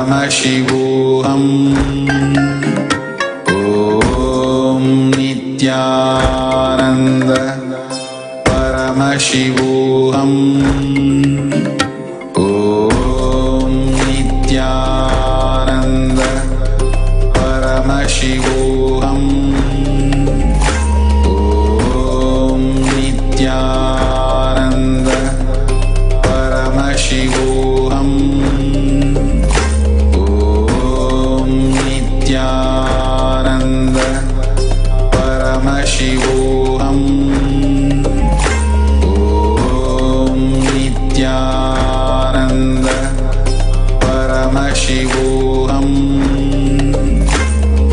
परमशिवोऽहम् ॐ नित्यानन्द परमशिवोऽहम् ॐ नित्यानन्द परमशिवोऽहम् ॐ नित्यानन्द परमशिवोऽहम् ॐ नित्यानन्द परमशिवोऽहम् ॐ नित्यानन्द परमशिवोऽहम्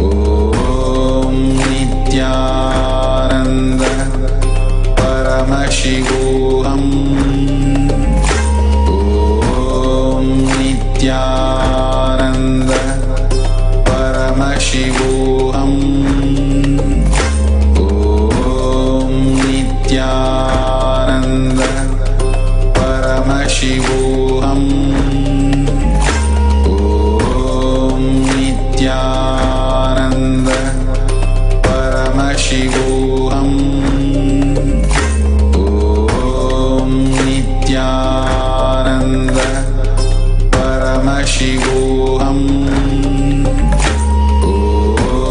ॐ नित्यानन्द परमशिवोऽहम् ॐ नित्यानन्द परमशिवोऽहम् ॐ नित्यानन्द परमशिवोऽहम् ॐ नित्यानन्द परमशिवोऽहम् ॐ नित्यानन्द परमशिवोऽहम् ॐ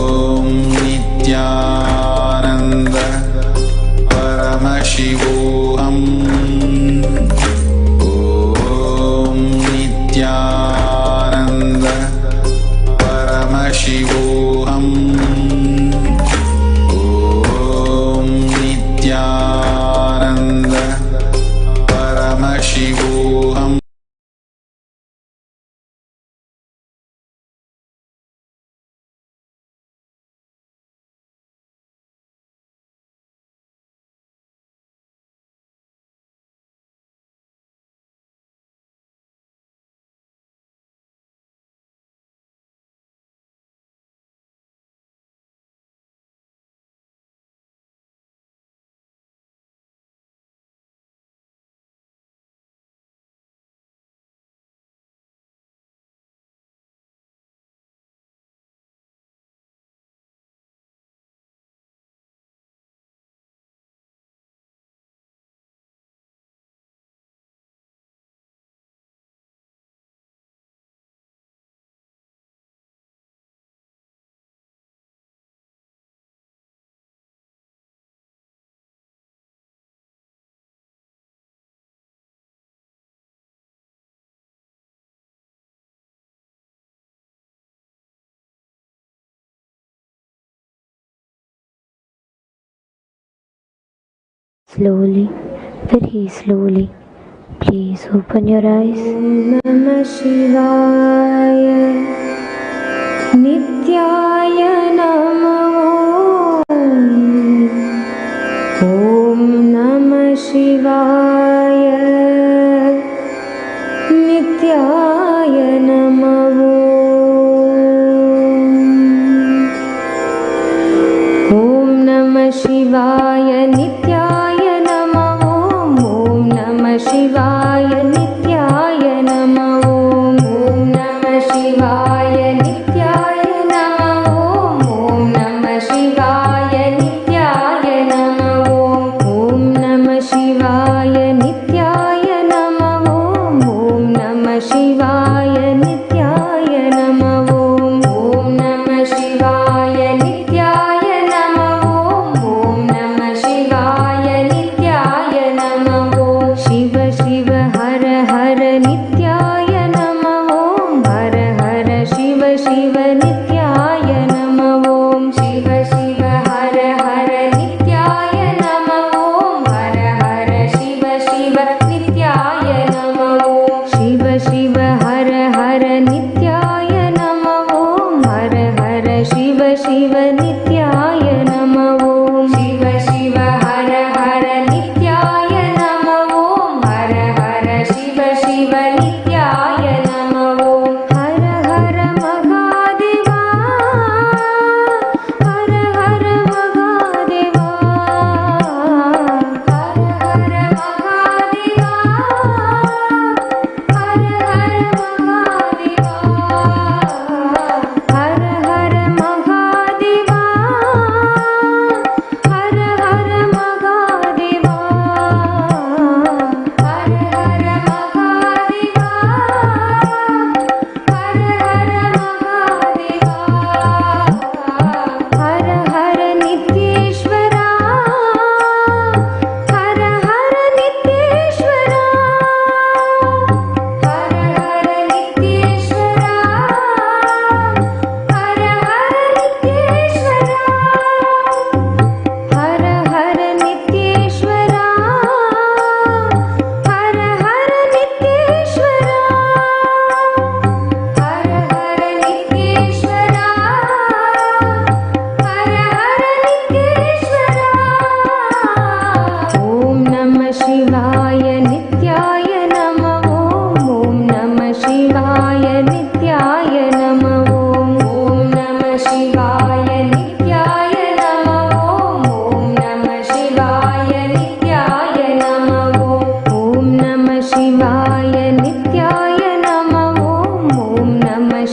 नित्यानन्द परमशिवोऽहम् ॐ नित्यानन्द परमशिवोऽहम् ॐ नित्यानन्द परमशिवोऽहम् Slowly, very slowly, please open your eyes. Om Namah Shivaya, Nityaya Namo. Om Namah Shivaya, Nityaya Namo. Om Namah Shivaya, Nityaya Namo. Om Namah Shivaya, Nityaya Namo. Om Namah Shivaya.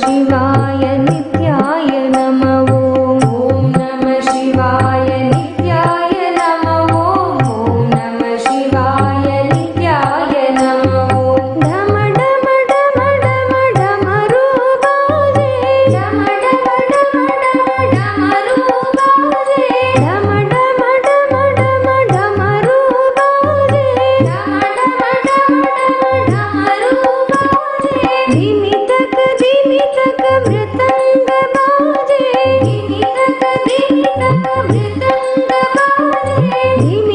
शिवाय नित्याय नमः ॐ नमः शिवाय नित्याय नमः ॐ नमः शिवाय नित्याय नमः ढम ढम ढम ढम ढमरू बाजे ढम ढम ढम ढम ढमरू बाजे ढम ढम ढम ढम ढमरू बाजे ढम ढम ढम ढम ढमरू बाजे धिमी तक मृदंग बाजे धिमी तक मृदंग बाजे धिमी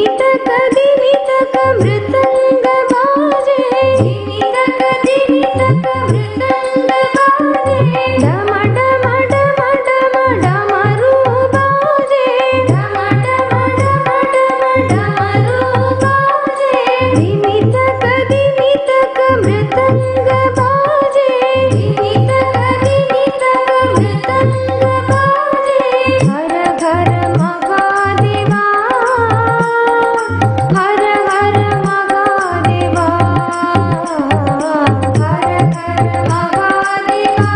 तक मृदंग बाजे धिमी तक मृदंग बाजे ढम ढम ढम ढम ढमरू बाजे ढम ढम ढम ढम ढमरू बाजे धिमी तक मृदंग बाजे धिमी तक मृदंग बाजे हर हर महादेवा हर हर महादेवा हर हर महादेवा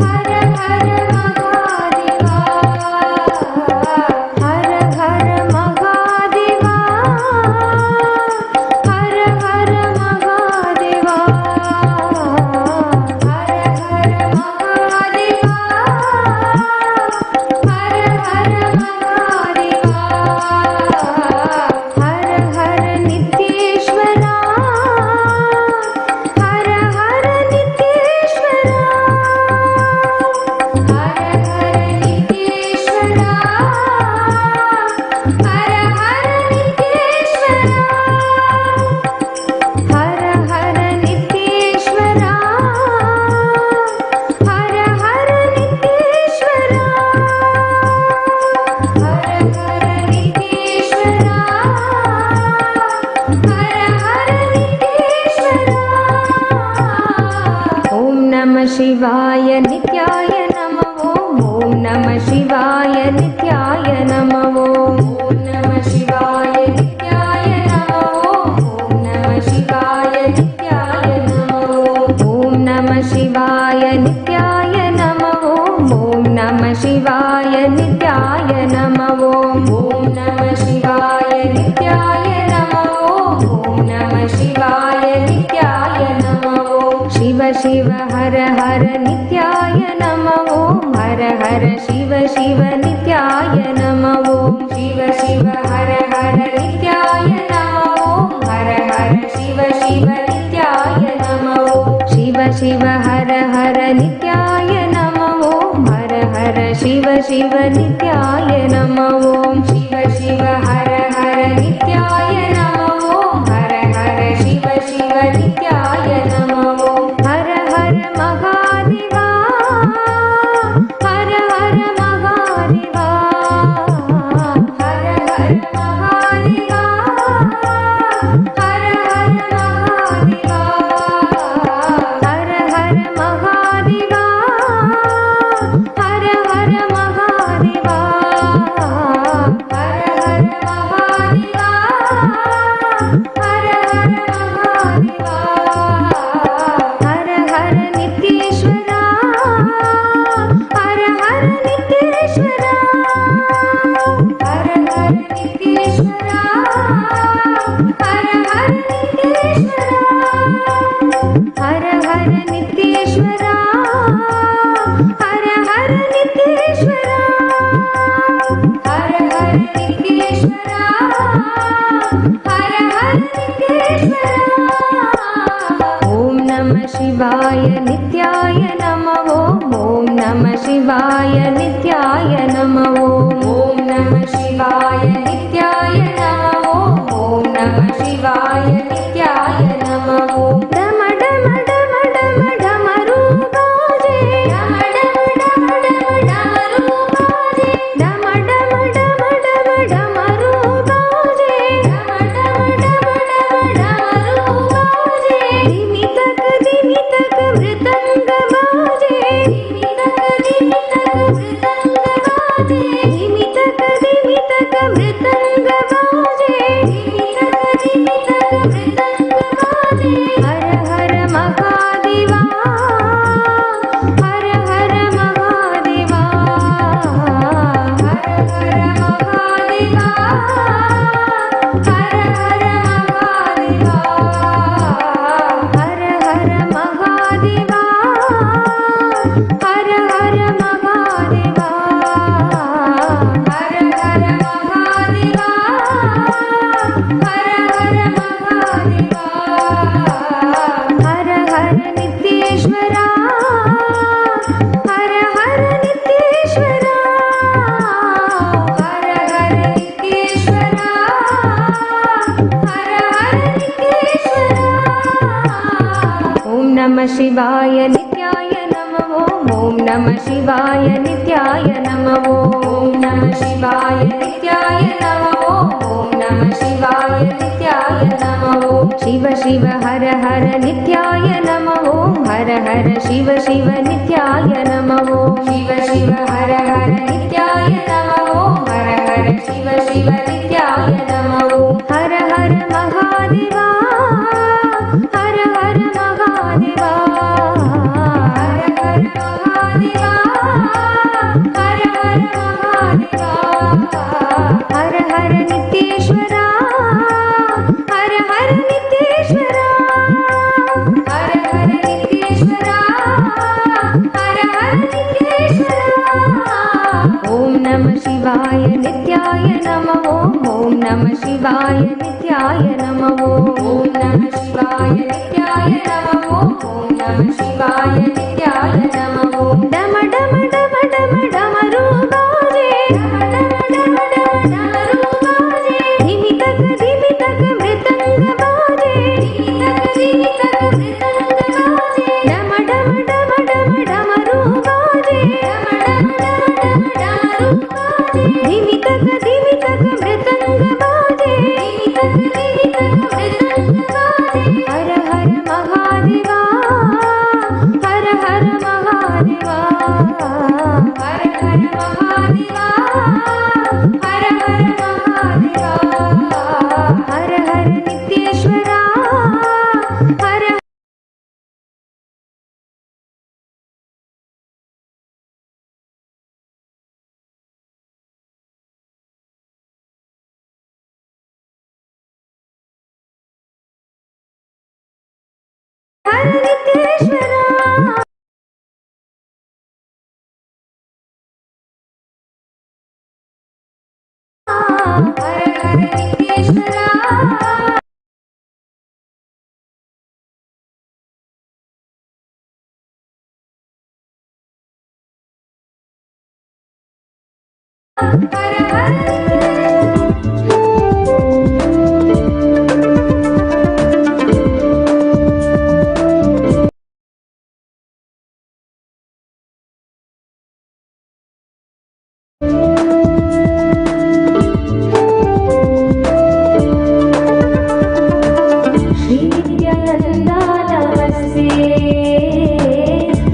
हर हर महादेवा हर हर महादेवा हर हर महादेवा हर हर महादेवा हर हर महादेवा हर हर नित्येश्वरा हर हर नित्येश्वरा हर हर नित्येश्वरा हर हर नित्येश्वरा हर हर नित्येश्वरा हर हर नित्येश्वरा हर हर नित्येश्वरा हर हर नित्येश्वरा ॐ नमः शिवाय नित्याय नमः ॐ नमः शिवाय नित्याय नमः ॐ नमः शिवाय नित्याय नमः ॐ नमः शिवाय नित्याय नमः ॐ नमः शिवाय नित्याय नमः ॐ नमः शिवाय नित्याय नमः ॐ नमः शिवाय नित्याय नमः ॐ नमः शिवाय नित्याय नमः शिव शिव हर हर नित्याय नमः हर हर शिव शिव नित्याय नमः शिव शिव हर हर नित्याय नमः हर हर शिव शिव नित्याय नमः शिव शिव हर हर नित्याय नमः हर हर शिव शिव नित्याय नमः शिव शिव हर हर नित्याय नमः हर हर शिव शिव नित्याय नमः हर हर महादेवा हर हर महादेवा हर हर महादेवा हर हर महादेवा हर हर महादेवा हर हर महादेवा हर हर महादेवा हर हर महादेवा हर हर नित्येश्वरा हर हर नित्येश्वरा हर हर नित्येश्वरा हर हर नित्येश्वरा हर हर नित्येश्वरा हर हर नित्येश्वरा हर हर नित्येश्वरा हर हर नित्येश्वरा ॐ नमः शिवाय नित्याय नमः ॐ नमः शिवाय नित्याय नमः ॐ नमः शिवाय नित्याय नमः ॐ नमः शिवाय नित्याय नमः डम डम डम डम डमरू बाजे डम डम डम डम डमरू बाजे डम डम डम डम डमरू बाजे डम डम डम डम डमरू बाजे धिमी तक मृदंग बाजे धिमी तक शिवाय नित्याय नमः ॐ नमः शिवाय नित्याय नमः ॐ नमः शिवाय नित्याय नमः ॐ नमः शिवाय नित्याय नमः शिव शिव हर हर नित्याय नमः हर हर शिव शिव नित्याय नमः शिव शिव हर हर नित्याय नमः हर हर शिव शिव नित्याय नमः हर हर महादेवा हर हर महादेवा हर हर महादेवा हर हर महादेवा हर हर नित्येश्वरा हर हर नित्येश्वरा हर हर नित्येश्वरा हर हर नित्येश्वरा ॐ नमः शिवाय नित्याय नमः ॐ नमः शिवाय नित्याय नमः ॐ नमः शिवाय नित्याय नमः ॐ नमः शिवाय नित्याय नमः डम डम डम डम डमरू बाजे डम डम डम डम डमरू बाजे धिमि तक मृदंग बाजे धिमि तक मृदंग बाजे डम डम डम डम डमरू बाजे डम डम डम डम डमरू बाजे धिमि तक मृदंग बाजे धिमि तक मृदंग बाजे हर हर महादेवा हर हर महादेवा हर हर महादेवा हर हर महादेवा हर हर नित्येश्वरा हर हर नित्येश्वरा हर हर नित्येश्वरा हर हर श्री नित्यानंदा नमस्ते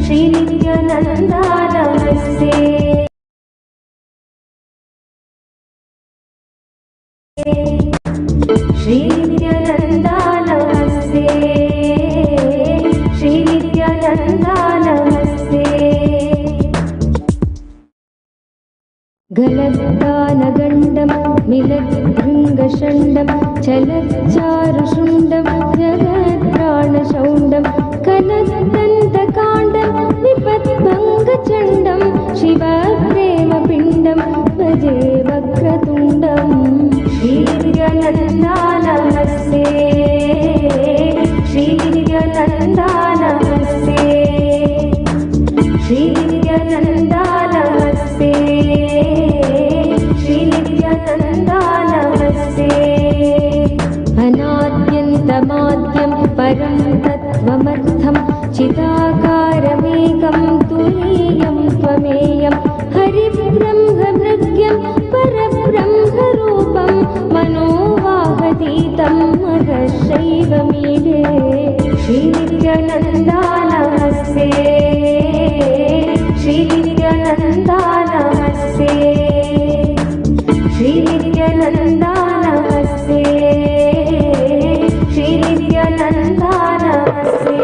श्री नित्यानंदा नमस्ते श्री नित्यानंदा नमस्ते श्री नित्यानंदा नमस्ते गलद्दानगण्डं मिलद्भृङ्गषण्डं चलच्चारुशुण्डं जगत्प्राणशौण्डं कलद्दन्तकाण्डं निपद्भङ्गचण्डं शिवप्रेमपिण्डं भजे वक्रतुण्डं श्रीनित्यानन्दा नमस्ते श्रीनित्यानन्दा नमस्ते श्रीनित्यानन्दा नमस्ते श्रीनित्यानन्दा नमस्ते अनाद्यन्तमाद्यं परं तत्त्वमर्थं चिदाकारमेकं तुरीयं त्वमेयं हरिब्रह्मभृत्यं परब्रह्मरूपं मनोवाहतीतं महशैवमीडे श्रीनित्यानन्दा नमस्ते श्रीनित्यानन्दा नमस्ते श्रीनित्यानन्दा नमस्ते श्रीनित्यानन्दा नमस्ते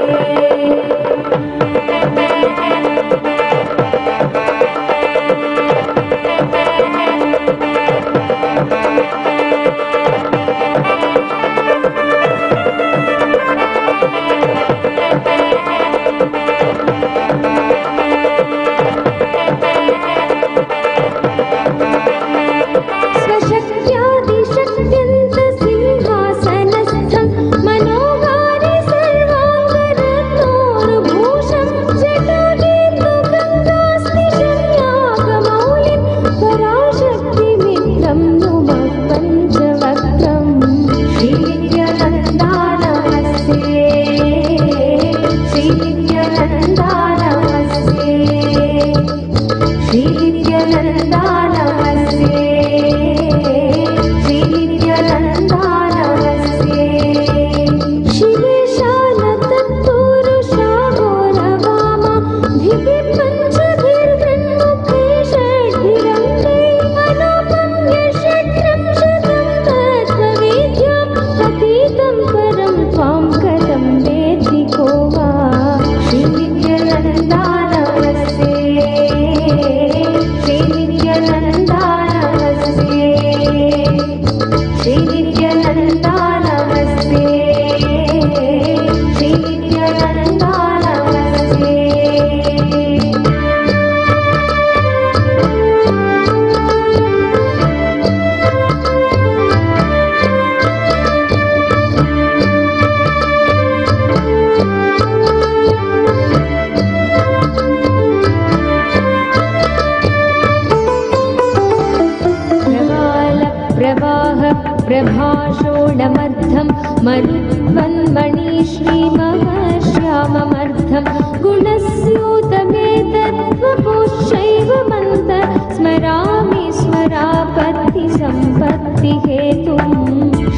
मरुत्वन्मणि श्रीमवश्याममर्धं गुणस्यूतमेतत्त्वपुश्चैवमन्त स्मरामि स्मरापत्तिसम्पत्तिहेतुं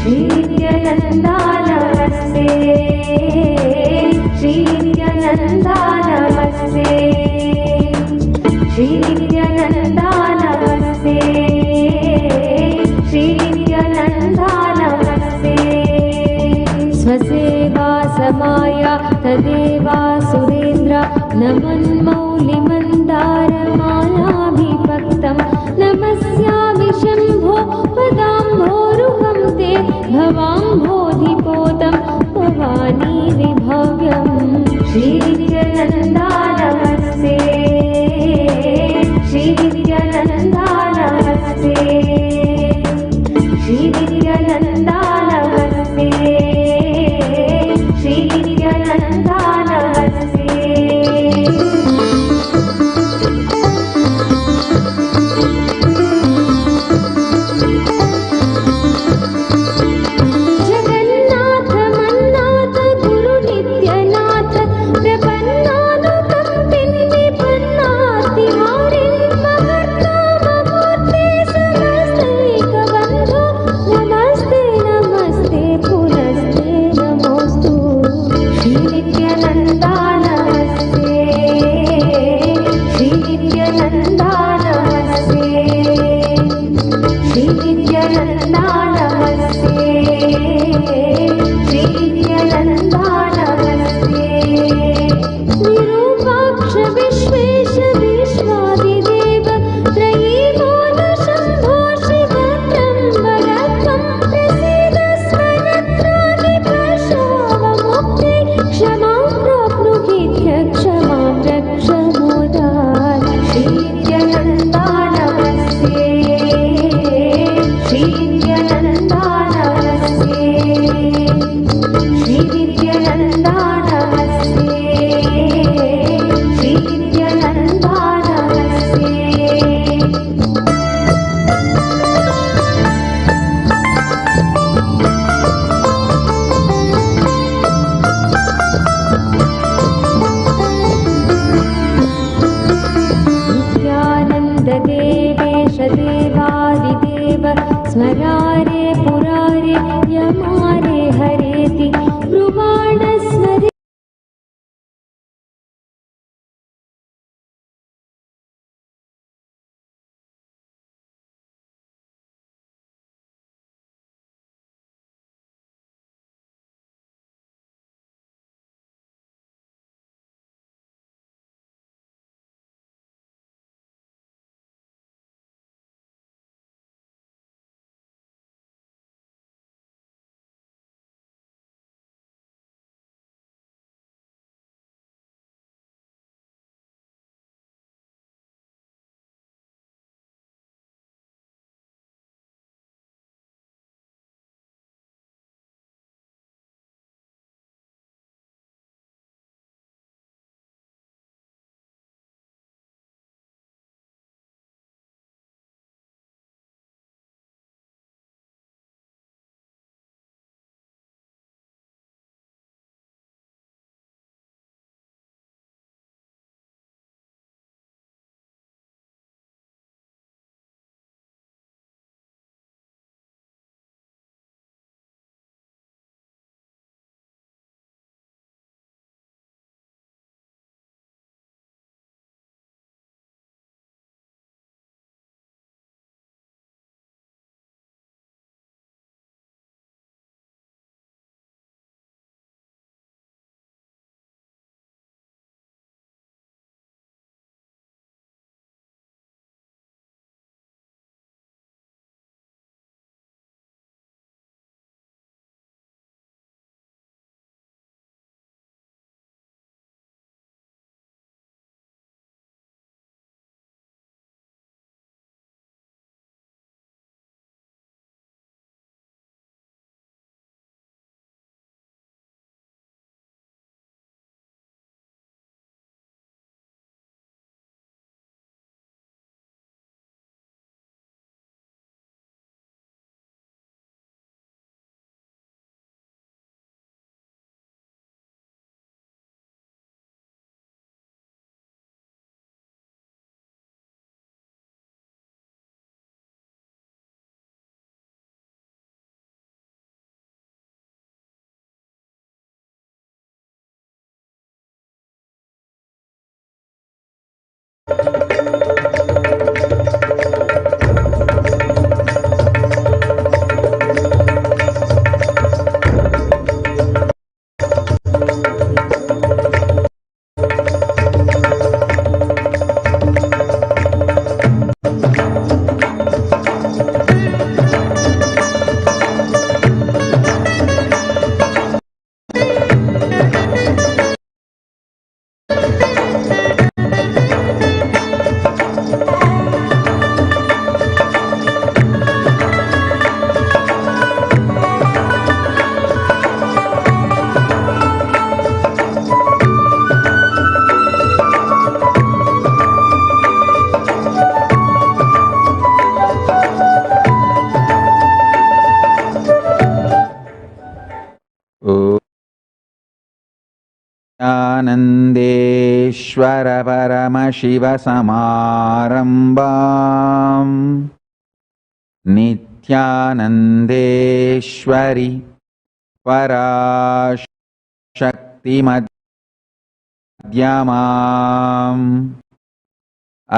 श्रीनित्यानन्दा नमस्ते श्रीनित्यानन्दा नमस्ते श्रीनित्यानन्दा नमस्ते श्रीनित्यानन्दा नमस्ते स्वसेवा समाया तदेवा सुरेन्द्र नमन्मौलिमन्दारमालाभिभक्तं नमस्यामि शम्भो पदाम्भोरुहं ते भवाम्भोधिपोतं भवानी विभव्यं श्रीनित्यानन्दा नमस्ते श्रीनित्यानन्दा नमस्ते श्रीनित्यानन्दा नमस्ते श्रीनित्यानन्दा नमस्ते जगन्नाथ मन्नाथ गुरु नित्यनाथ प्रपन्नाथ आनन्देश्वर परमशिवसमारम्भाम् नित्यानन्देश्वरि पराशक्तिमध्यमाम्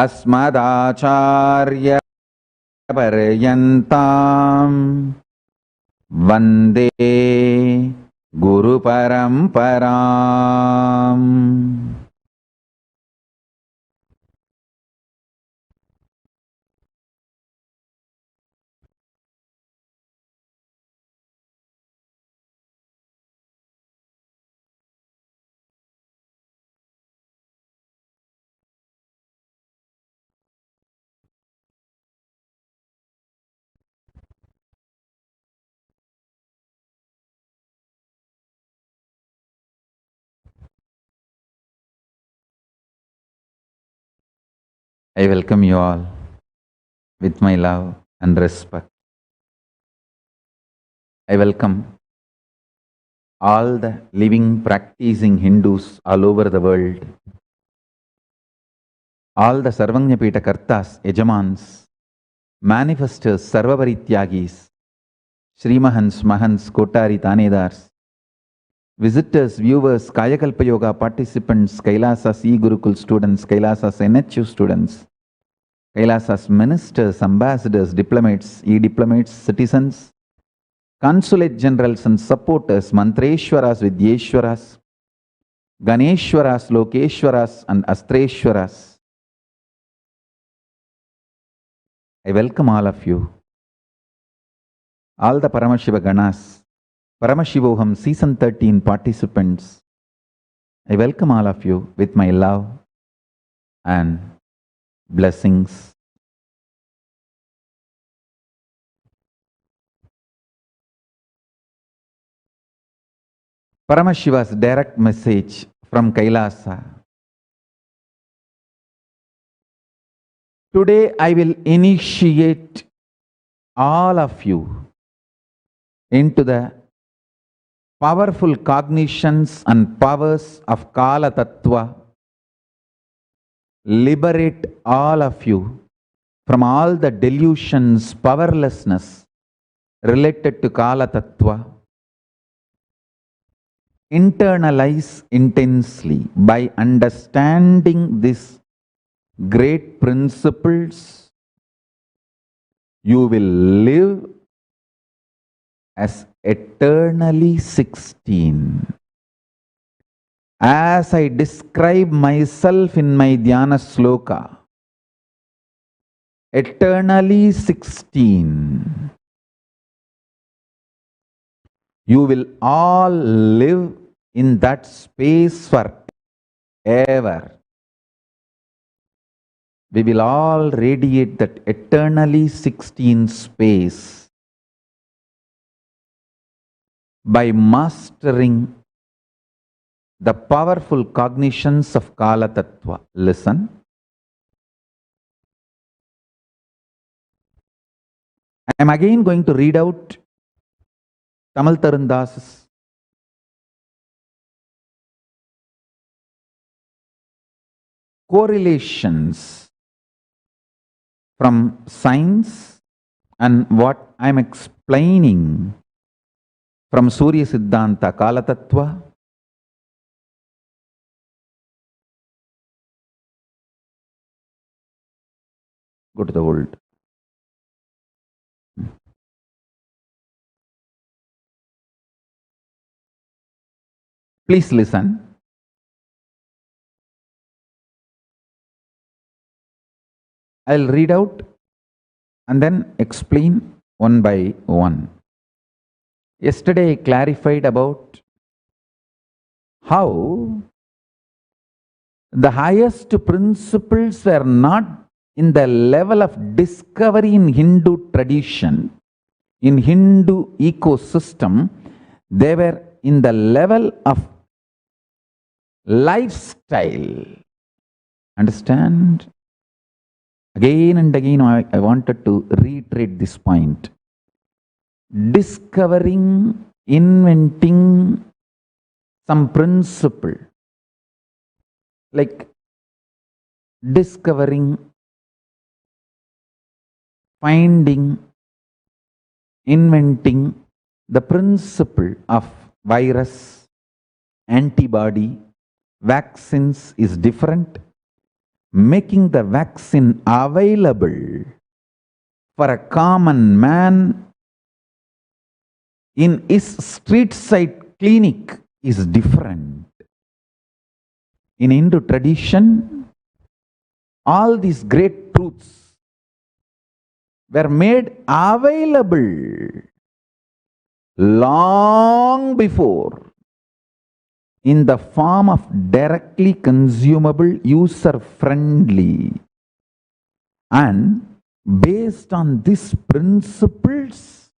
अस्मदाचार्यपर्यन्ताम् वन्दे गुरुपरम्पराम्। I welcome you all with my love and respect. I welcome all the living, practicing Hindus all over the world, all the Sarvajñapita Kartas, Yajamans, manifestors, Sarvaparityagis, Srimahans, Mahans, Kotari, Tanedars, visitors, viewers, Kayakalpa Yoga participants, Kailasas e-Gurukul students, Kailasas NHU students, Kailasas ministers, ambassadors, diplomats, e-diplomats, citizens, consulate generals and supporters, Mantreshwaras, Vidyeshwaras, Ganeshwaras, Lokeshwaras and Astreshwaras. I welcome all of you, all the Paramashiva Ganas, Paramashivoham Season 13 participants. I welcome all of you with my love and blessings. Paramashiva's direct message from Kailasa. Today I will initiate all of you into the powerful cognitions and powers of Kala Tattva. Liberate all of you from all the delusions, powerlessness related to Kala Tattva. Internalize intensely by understanding these great principles. You will live as eternally 16. As I describe myself in my Dhyana Sloka, eternally 16. You will all live in that space forever. We will all radiate that eternally 16 space by mastering the powerful cognitions of Kala Tattva. Listen. I am again going to read out Tamal Tarundasa's correlations from science and what I am explaining from Surya Siddhanta Kala Tattva. Go to the old. Please listen. I'll read out and then explain one by one. Yesterday I clarified about how the highest principles were not in the level of discovery in Hindu tradition, in Hindu ecosystem. They were in the level of lifestyle. Understand? Again and again, I wanted to reiterate this point. Discovering, inventing some principle, like discovering, finding, inventing the principle of virus, antibody, vaccines is different. Making the vaccine available for a common man in his street side clinic is different. In Hindu tradition, all these great truths were made available long before in the form of directly consumable, user-friendly. And based on these principles,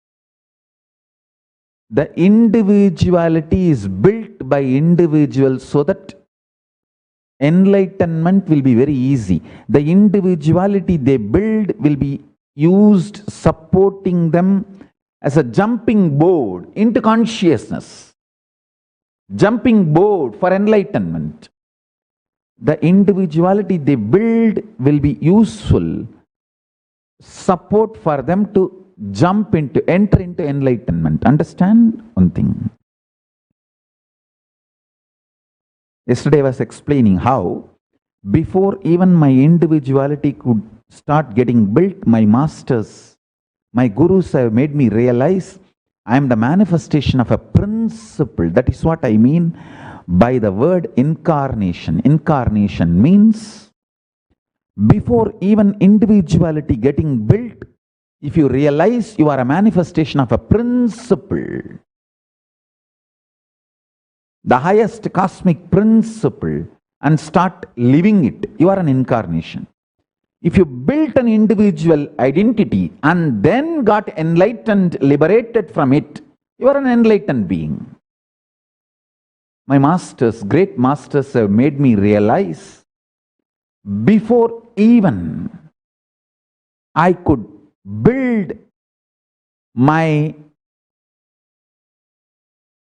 the individuality is built by individuals so that enlightenment will be very easy. The individuality they build will be used supporting them as a jumping board into consciousness. Jumping board for enlightenment. The individuality they build will be useful support for them to enter into enlightenment. Understand one thing. Yesterday I was explaining how before even my individuality could start getting built, my masters, my gurus have made me realize I am the manifestation of a principle. That is what I mean by the word incarnation. Incarnation means before even individuality getting built, if you realize you are a manifestation of a principle, the highest cosmic principle, and start living it, you are an incarnation. If you built an individual identity and then got enlightened, liberated from it, you are an enlightened being. My masters, great masters have made me realize before even I could build my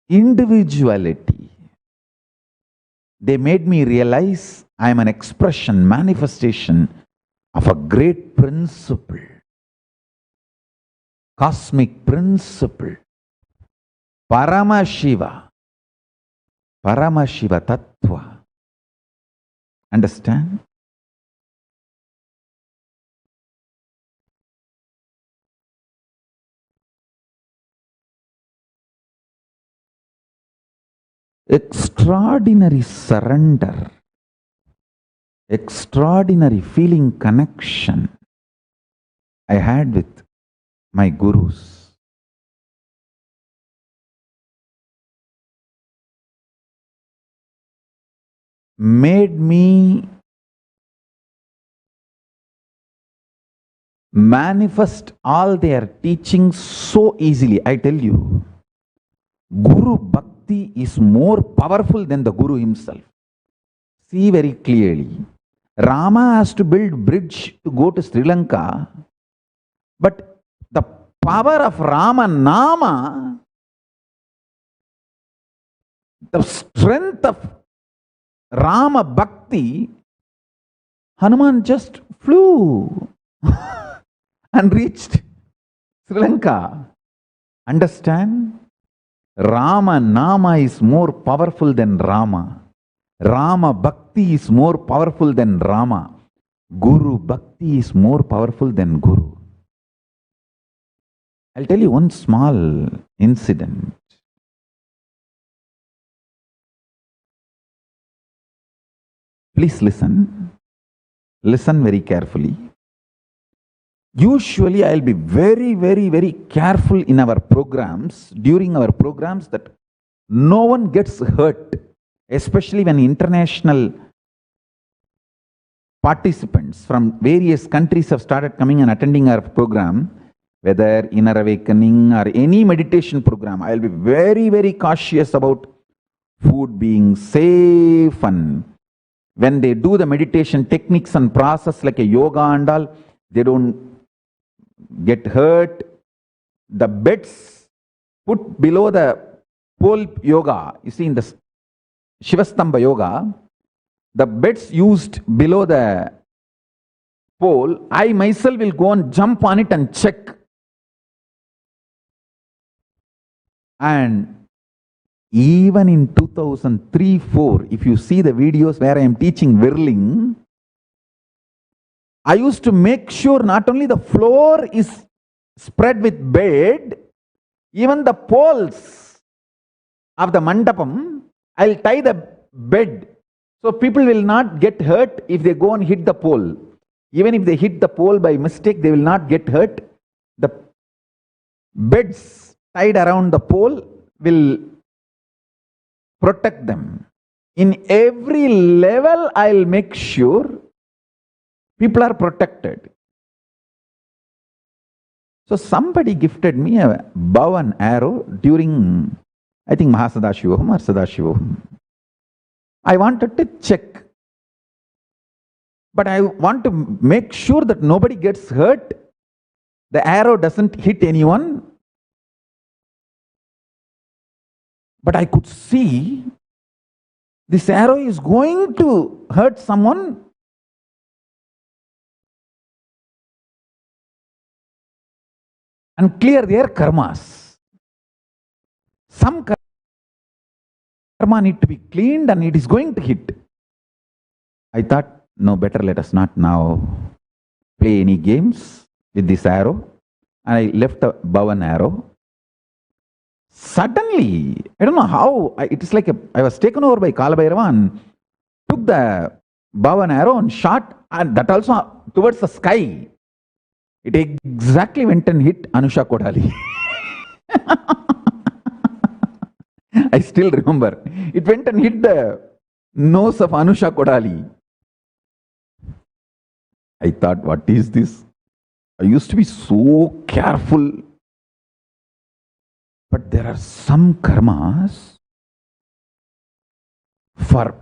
individuality, they made me realize I am an expression, manifestation of a great principle, cosmic principle, Paramashiva Tattva. Understand? Extraordinary surrender, extraordinary feeling connection I had with my gurus. Made me manifest all their teachings so easily. I tell you, Guru Bhakti is more powerful than the Guru himself. See very clearly. Rama has to build bridge to go to Sri Lanka, but the power of Rama Nama, the strength of Rama Bhakti, Hanuman just flew and reached Sri Lanka. Understand? Rama Nama is more powerful than Rama. Rama Bhakti is more powerful than Rama. Guru Bhakti is more powerful than Guru. I'll tell you one small incident. Please listen. Listen very carefully. Usually, I'll be very, very, very careful in our programs, during our programs, that no one gets hurt, especially when international participants from various countries have started coming and attending our program, whether Inner Awakening or any meditation program. I'll be very, very cautious about food being safe, and when they do the meditation techniques and process like a yoga and all, they don't get hurt. The beds put below the pole yoga, you see in the Shivastamba yoga, the beds used below the pole, I myself will go and jump on it and check. And even in 2003-4, if you see the videos where I am teaching whirling, I used to make sure not only the floor is spread with bed, even the poles of the mandapam, I'll tie the bed. So people will not get hurt if they go and hit the pole. Even if they hit the pole by mistake, they will not get hurt. The beds tied around the pole will protect them. In every level, I'll make sure people are protected. So somebody gifted me a bow and arrow during, I think, Mahasadashivoham or Sadashivoham. I wanted to check. But I want to make sure that nobody gets hurt. The arrow doesn't hit anyone. But I could see this arrow is going to hurt someone. And clear their karmas. Some karma need to be cleaned and it is going to hit. I thought, no, better let us not now play any games with this arrow. And I left the bow and arrow. Suddenly, I don't know how, it is like I was taken over by Kalabhairava and took the bow and arrow and shot, and that also towards the sky. It exactly went and hit Anusha Kodali. I still remember. It went and hit the nose of Anusha Kodali. I thought, what is this? I used to be so careful. But there are some karmas for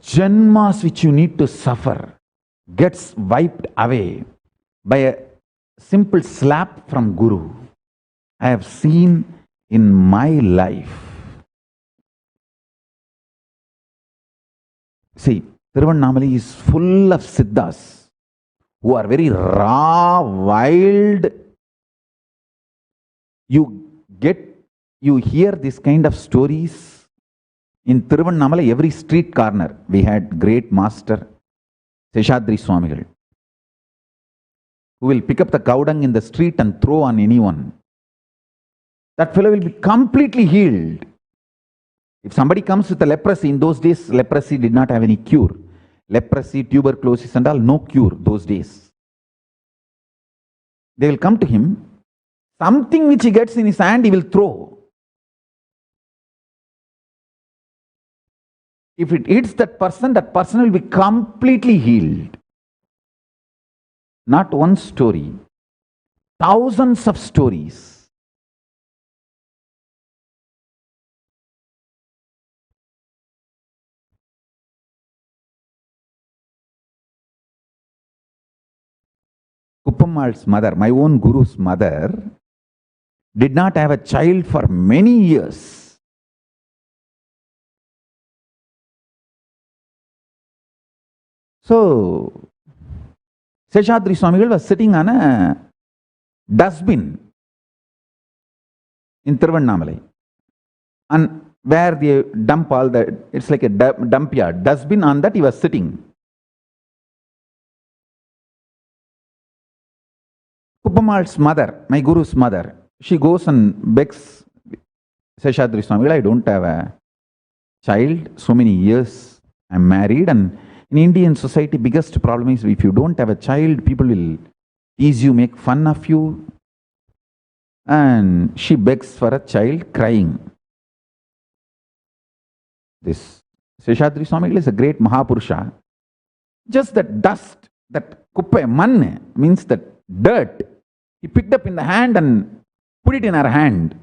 janmas which you need to suffer, gets wiped away by a simple slap from Guru. I have seen in my life. See, Tiruvannamalai is full of siddhas who are very raw, wild. You hear this kind of stories in Tiruvannamalai, every street corner. We had great master Seshadri Swamigal, who will pick up the cow dung in the street and throw on anyone. That fellow will be completely healed. If somebody comes with a leprosy, in those days, leprosy did not have any cure. Leprosy, tuberculosis and all, no cure those days. They will come to him. Something which he gets in his hand, he will throw. If it hits that person will be completely healed. Not one story, thousands of stories. Kuppammal's mother, my own Guru's mother, did not have a child for many years. So, Seshadri Swamigal was sitting on a dustbin in Tiruvannamalai. And where they dump all the, it's like a dump yard, dustbin, on that he was sitting. Kuppamal's mother, my guru's mother, she goes and begs Seshadri Swami, I don't have a child, so many years I'm married, and in Indian society, biggest problem is if you don't have a child, people will tease you, make fun of you. And she begs for a child, crying. This Seshadri Swami is a great Mahapurusha. Just that dust, that kuppe, man, means that dirt, he picked up in the hand and put it in her hand.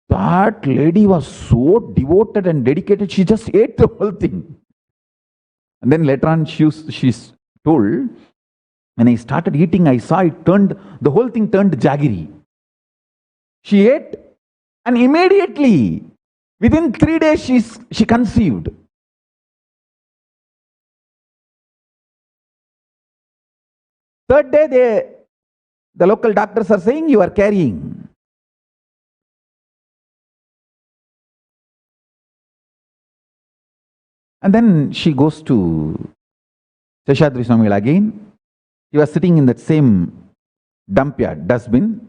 That lady was so devoted and dedicated, she just ate the whole thing. And then later on, she's told, when I started eating, I saw the whole thing turned jaggery. She ate, and immediately, within 3 days, she conceived. Third day, the local doctors are saying, you are carrying. And then she goes to Seshadri Swami again. He was sitting in that same dump yard, dustbin.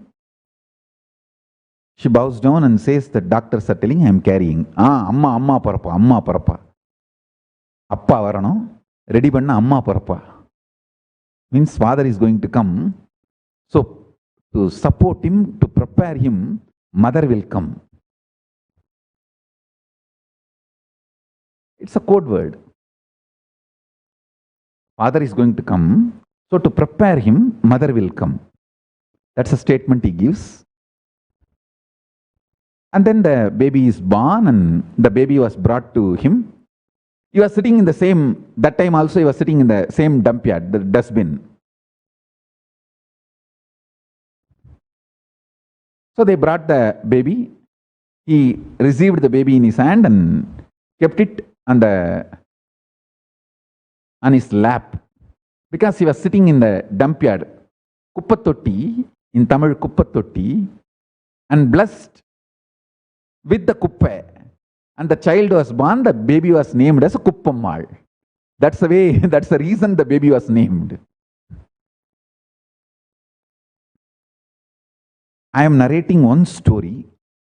She bows down and says, the doctors are telling, I am carrying. Amma parappa. Appa varano, ready panna amma parappa. Means father is going to come. So to support him, to prepare him, mother will come. It's a code word. Father is going to come. So to prepare him, mother will come. That's a statement he gives. And then the baby is born and the baby was brought to him. He was sitting in the same, that time also he was sitting in the same dump yard, the dustbin. So they brought the baby. He received the baby in his hand and kept it on his lap. Because he was sitting in the dump yard, Kuppatotti, in Tamil Kuppatotti, and blessed with the kuppe. And the child was born, the baby was named as a Kuppammal. That's the reason the baby was named. I am narrating one story.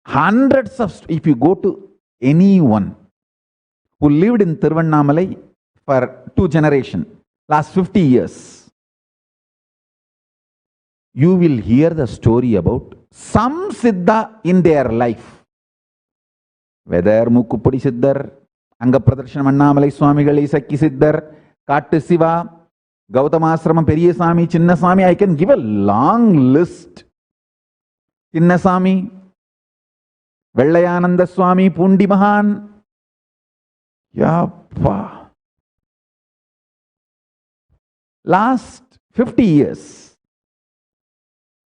Hundreds of, if you go to anyone who lived in Tiruvannamalai for 2 generations, last 50 years, you will hear the story about some Siddha in their life. Whether Mukkupudi Siddhar, Anga Pradarshana Annamalai Swamigal, Isakki Siddhar, Kattu Siva, Gautamasrama Periyasami, Chinnasami, I can give a long list. Chinnasami, Vellayananda Swami, Pundi Mahan. Yappa. Last 50 years,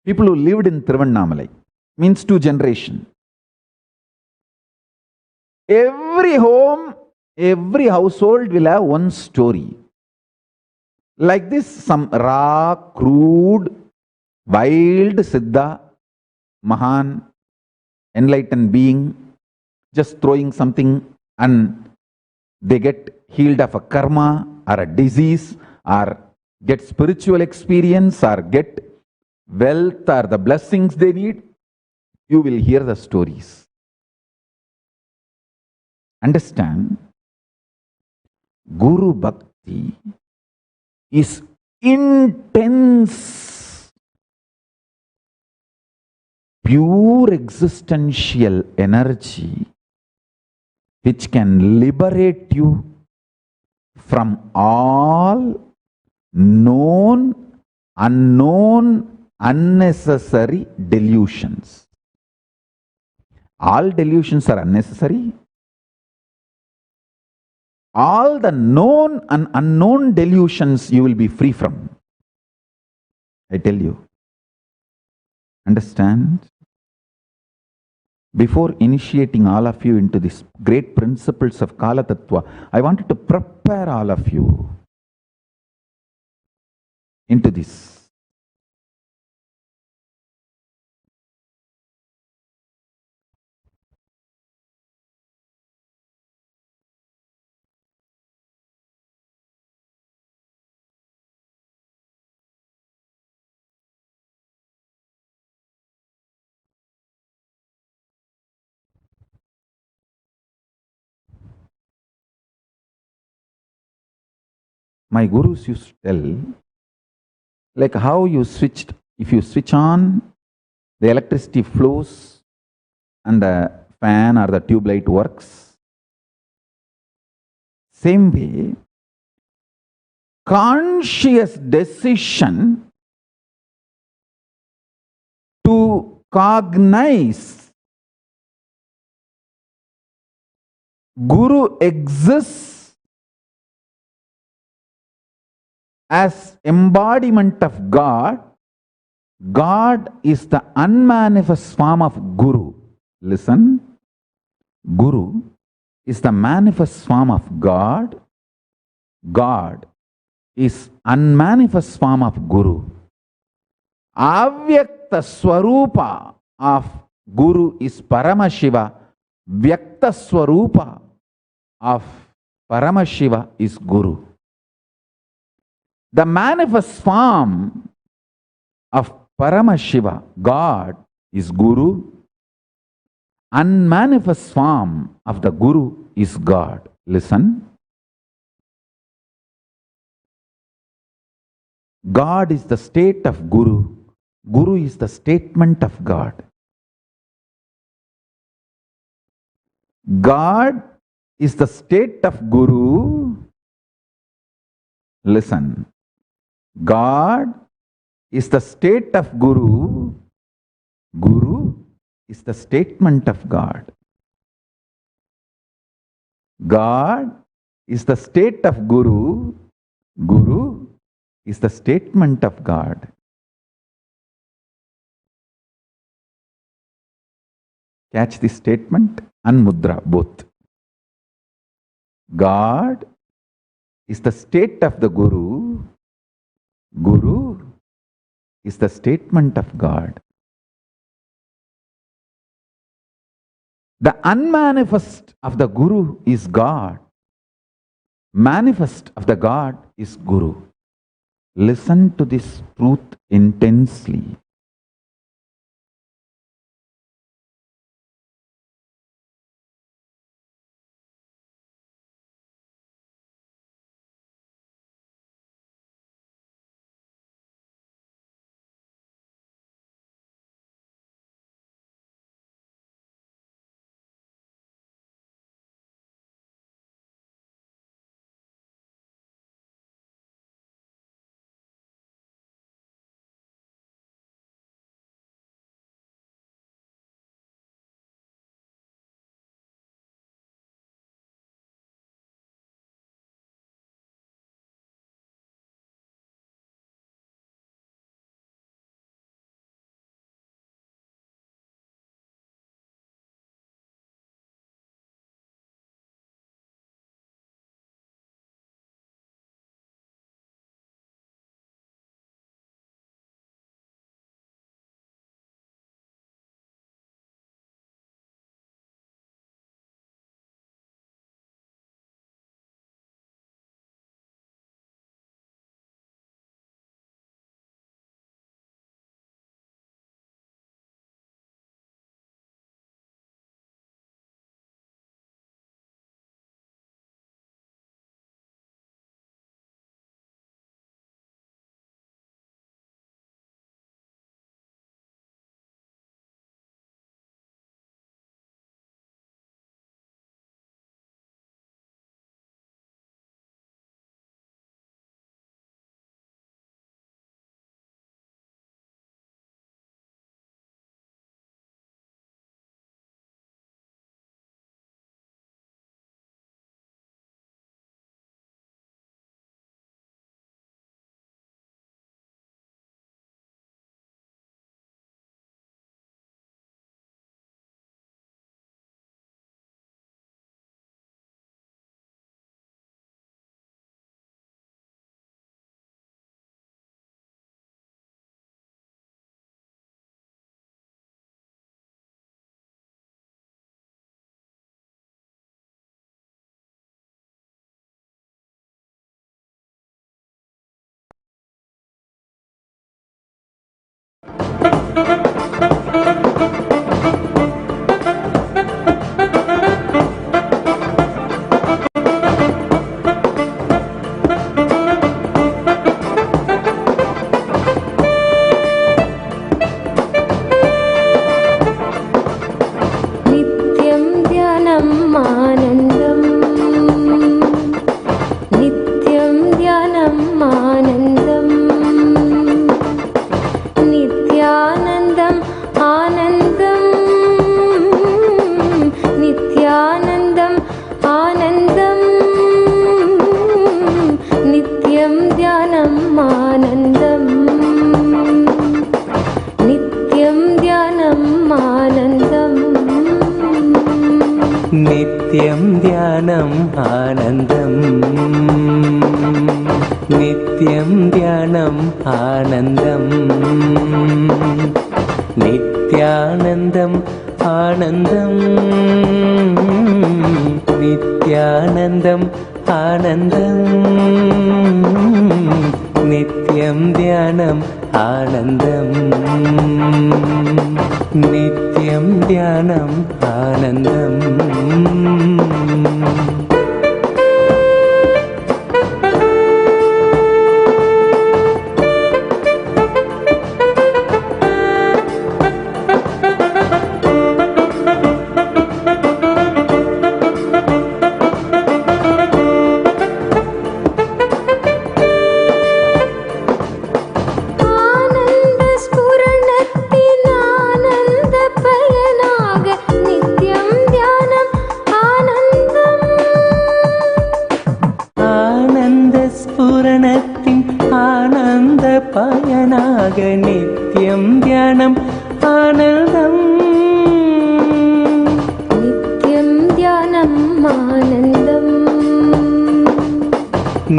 people who lived in Tiruvannamalai, means 2 generations. Every home, every household will have one story. Like this, some raw, crude, wild Siddha, Mahan, enlightened being, just throwing something and they get healed of a karma or a disease or get spiritual experience or get wealth or the blessings they need. You will hear the stories. Understand, Guru Bhakti is intense, pure existential energy which can liberate you from all known, unknown, unnecessary delusions. All delusions are unnecessary. All the known and unknown delusions you will be free from. I tell you. Understand? Before initiating all of you into these great principles of Kala Tattva, I wanted to prepare all of you into this. my gurus used to tell, like how if you switch on, the electricity flows and the fan or the tube light works. Same way, conscious decision to cognize Guru exists as embodiment of God. God is the unmanifest form of Guru. Listen, Guru is the manifest form of God. God is unmanifest form of Guru. Avyakta Swarupa of Guru is Paramashiva. Vyakta Swarupa of Paramashiva is Guru. The manifest form of Paramashiva, God, is Guru. Unmanifest form of the Guru is God. Listen. God is the state of Guru. Guru is the statement of God. God is the state of Guru. Listen. God is the state of Guru. Guru is the statement of God. God is the state of Guru. Guru is the statement of God. Catch this statement and mudra both. God is the state of the Guru. Guru is the statement of God. The unmanifest of the Guru is God. Manifest of the God is Guru. Listen to this truth intensely. நித்யம் தியானம் ஆனந்தம் நித்யம் தியானம் ஆனந்தம் நித்யானந்தம் ஆனந்தம் நித்யானந்தம் ஆனந்தம் நித்யம் தியானம் ஆனந்தம் நித்யம் தியானம் ஆனந்தம் ஆனந்த பயனாக நித்யம் தியானம் ஆனந்தம் நித்யம் தியானம் ஆனந்தம்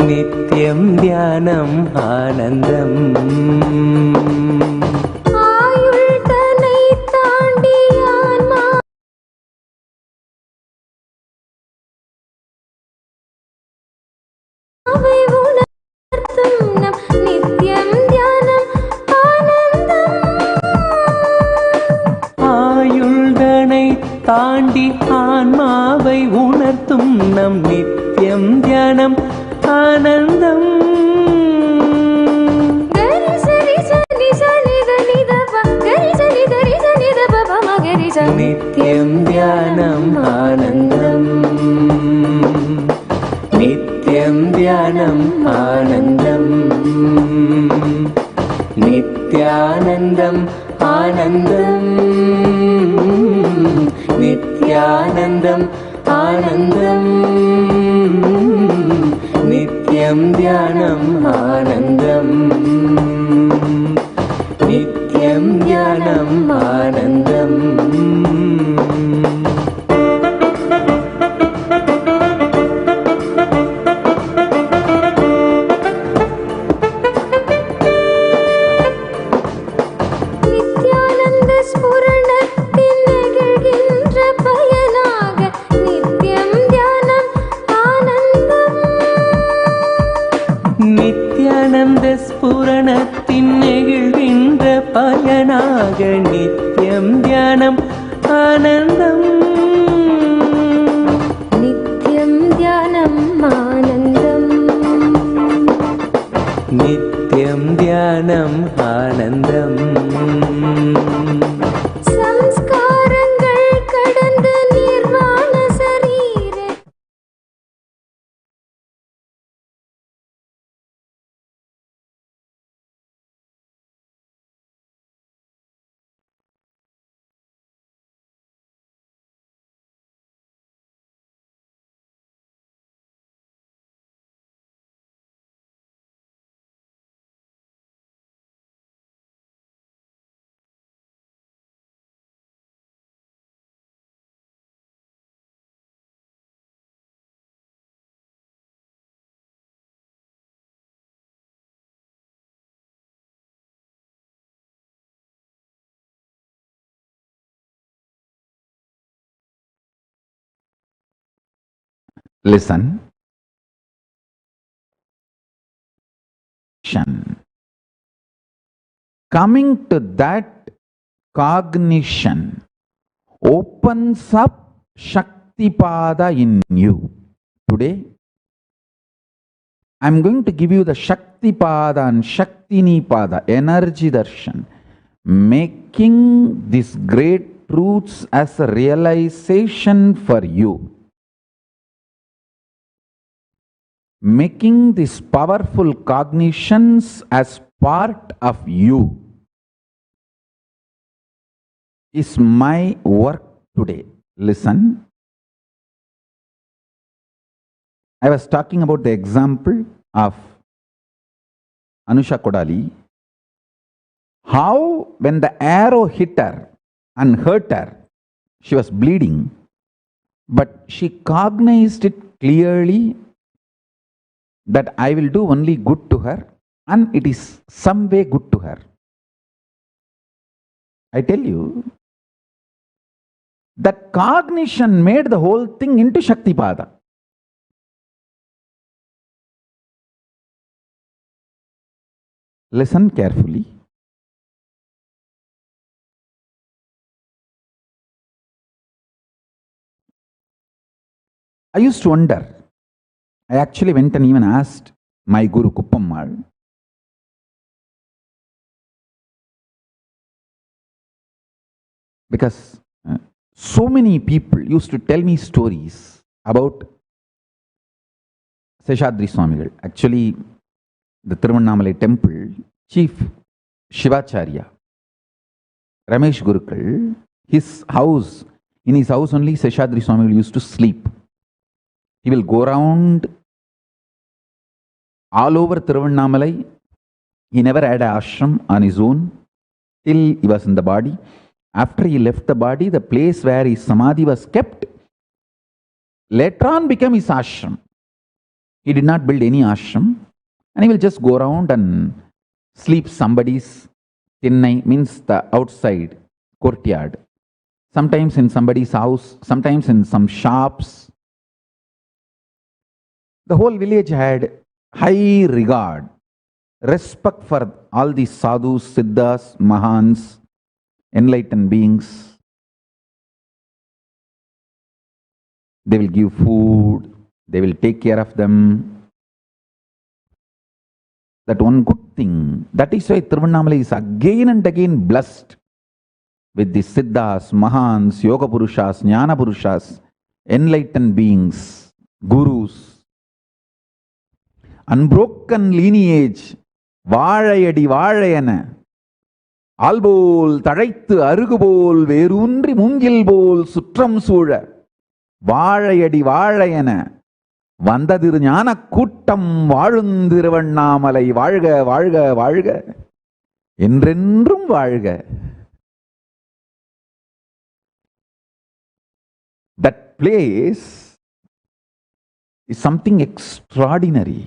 நித்யம் தியானம் ஆனந்தம் ஆயுள் தன்னை தாண்டி ஆன்மா அவை உணர்த்தும் நம் நித்யம் தியானம் ஆனந்தம் ஆயுள்தனை தாண்டி ஆன்மாவை உணர்த்தும் நம் நித்யம் தியானம் ஆனந்தம் கரி சரி சனி சனி தனி தப கரி சனி தரி சனி தப பம கரி சனி நித்யம் தியானம் ஆனந்தம் நித்யம் தியானம் ஆனந்தம் நித்யானந்தம் ஆனந்தம் நித்யானந்தம் ஆனந்தம் நித்யம் தியானம் ஆனந்தம் நித்யம் தியானம் ஆனந்தம் நித்யானந்த ஸ்புரணத்தின் நிகழ்கின்ற பயனாக நித்யம் தியானம் ஆனந்தம் நித்யானந்த ஸ்புரணத்தின் நெகிழ்கின்ற பயனாக நித்யம் தியானம் ஆனந்தம் நித்யம் தியானம் ஆனந்தம் நித்யம் தியானம் ஆனந்தம் சம்ஸ்காரங்கள் கடந்த நிர்வாண சரீர Listen. Coming to that cognition opens up Shaktipada in you. Today, I am going to give you the Shaktipada and Shaktinipada, energy darshan, making these great truths as a realization for you. Making these powerful cognitions as part of you is my work today. Listen. I was talking about the example of Anusha Kodali. How when the arrow hit her and hurt her, she was bleeding. But she cognized it clearly that I will do only good to her, and it is some way good to her. I tell you, that cognition made the whole thing into Shaktipada. Listen carefully. I used to wonder. I actually went and even asked my Guru Kuppammal. Because so many people used to tell me stories about Seshadri Swamigal. Actually, the Tiruvannamalai temple chief Shivacharya, Ramesh Gurukul, in his house only Seshadri Swamigal used to sleep. He will go around all over Tiruvannamalai. He never had an ashram on his own till he was in the body. After he left the body, the place where his samadhi was kept, later on became his ashram. He did not build any ashram, and he will just go around and sleep somebody's tinnai, means the outside courtyard. Sometimes in somebody's house, sometimes in some shops. The whole village had high regard, respect for all these sadhus, siddhas, mahans, enlightened beings. They will give food, they will take care of them. That one good thing. That is why Tiruvannamalai is again and again blessed with the siddhas, mahans, yoga purushas, jnana purushas, enlightened beings, gurus. Unbroken lineage, வாழையடி வாழையன ஆல்போல் தழைத்து அருகுபோல் வேரூன்றி மூங்கில் போல் சுற்றம் சூழ வாழையடி வாழையன வந்ததிரு ஞான கூட்டம் வாழுந்திருவண்ணாமலை வாழ்க வாழ்க வாழ்க என்றென்றும் வாழ்க. That place is something extraordinary.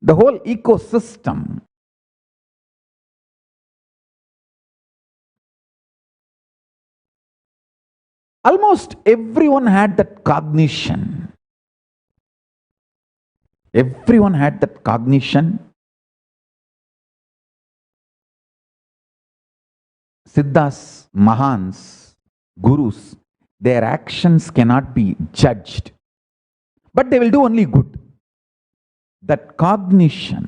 The whole ecosystem. Almost everyone had that cognition. Everyone had that cognition. Siddhas, Mahans, Gurus, their actions cannot be judged, but they will do only good. That cognition.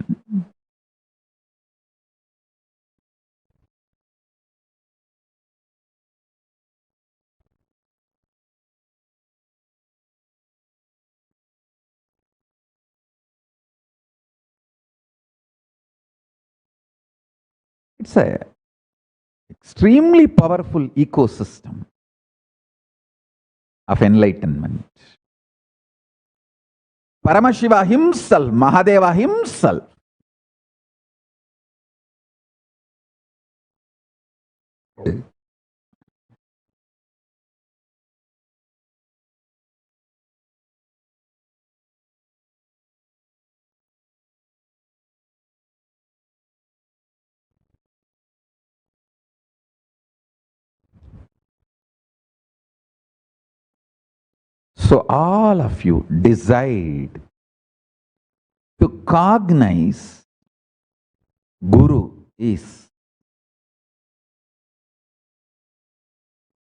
It's a extremely powerful ecosystem of enlightenment. Paramashiva himself, Mahadeva himself, so all of you decide to cognize Guru is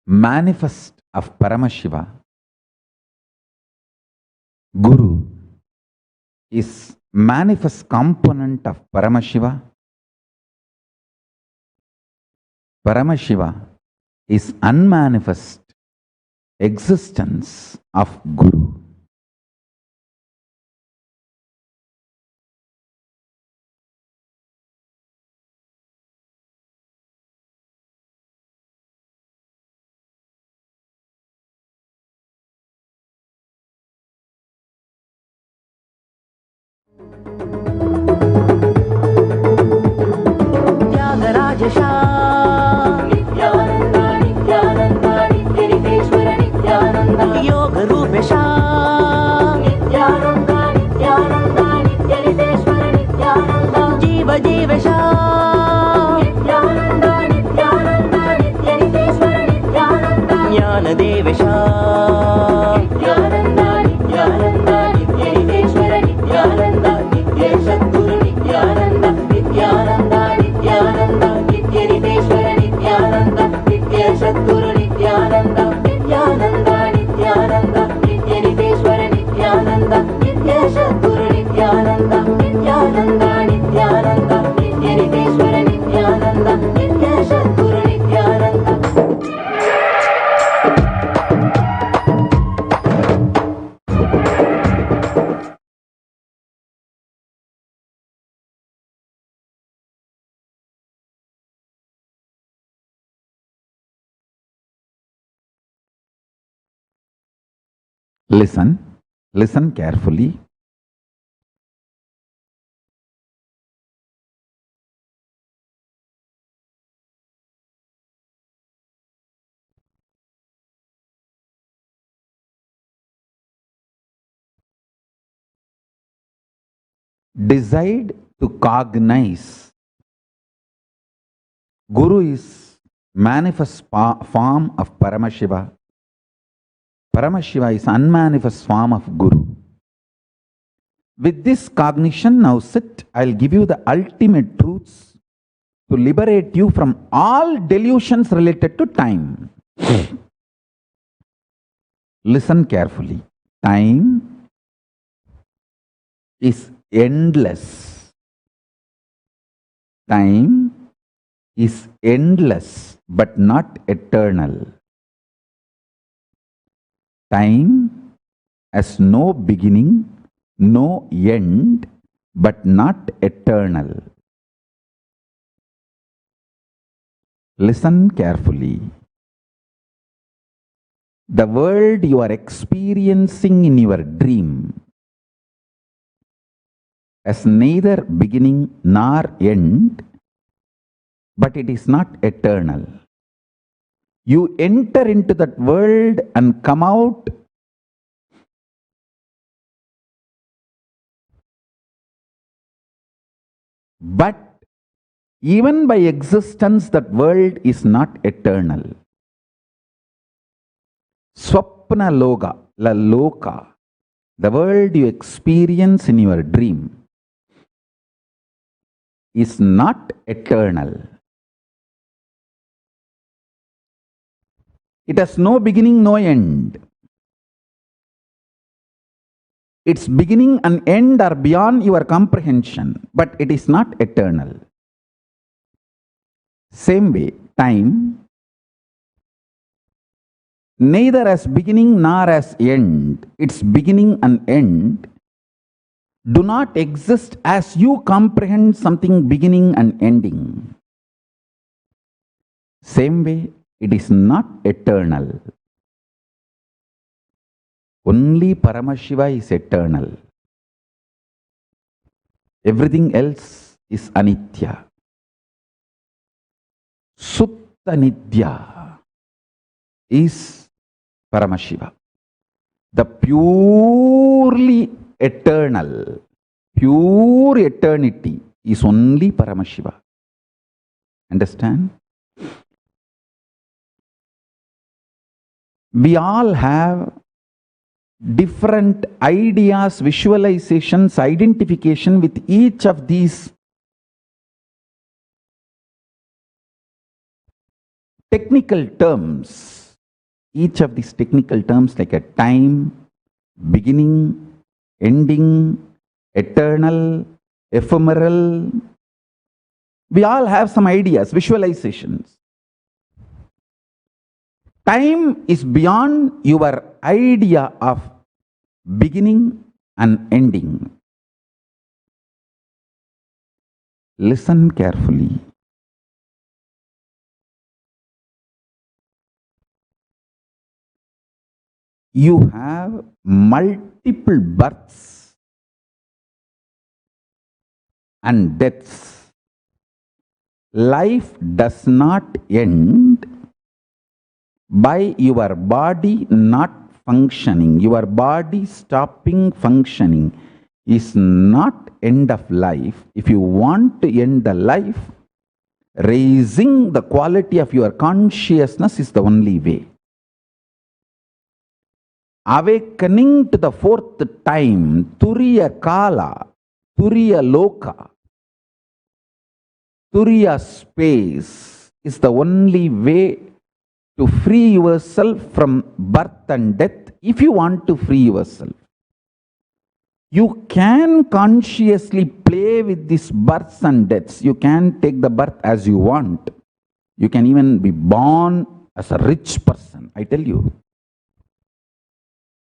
manifest of Paramashiva. Guru is manifest component of Paramashiva. Paramashiva is unmanifest existence of Guru. योगरूपेश Nityanand Nityanand नित्यनितेश्वर Nityanand जीव Jivesh Nityanand Nityanand नित्यनितेश्वर Nityanand ज्ञानदेवेश Nityanand Nityanand नित्यनितेश्वर Nityanand नित्यशद्गुरु Nityanand Nityanand Nityanand नित्यनितेश्वर Nityanand नित्यशद्गुरु Nityanand Nityanand Nityanand नित्यनितेश्वर Nityanand नित्यशद्गुरु Nityanand Nityanand Nityanand नित्यनितेश्वर Nityanand नित्यशद्गुरु Nityanand Listen, listen carefully. Decide to cognize. Guru is manifest form of Paramashiva. Paramashiva is unmanifest form of Guru. With this cognition, now sit, I'll give you the ultimate truths to liberate you from all delusions related to time. Listen carefully. Time is endless. Time is endless but not eternal. Time has no beginning, no end, but not eternal. Listen carefully. The world you are experiencing in your dream has neither beginning nor end, but it is not eternal. You enter into that world and come out but even by existence that world is not eternal. Swapna loka, the world you experience in your dream is not eternal. It has no beginning, no end. Its beginning and end are beyond your comprehension, but it is not eternal. Same way, time neither has beginning nor has end. Its beginning and end do not exist as you comprehend something beginning and ending. Same way, it is not eternal. Only Paramashiva is eternal. Everything else is anitya. Sutta Nitya is Paramashiva. The purely eternal, pure eternity is only Paramashiva. Understand? We all have different ideas, visualizations, identification with each of these technical terms. Each of these technical terms like a time, beginning, ending, eternal, ephemeral. We all have some ideas, visualizations. Time is beyond your idea of beginning and ending. Listen carefully. You have multiple births and deaths. Life does not end by your body not functioning, your body stopping functioning is not end of life. If you want to end the life, raising the quality of your consciousness is the only way. Awakening to the fourth time, Turiya Kala, Turiya Loka, Turiya space is the only way to free yourself from birth and death. If you want to free yourself, you can consciously play with these births and deaths. You can take the birth as you want. You can even be born as a rich person. I tell you,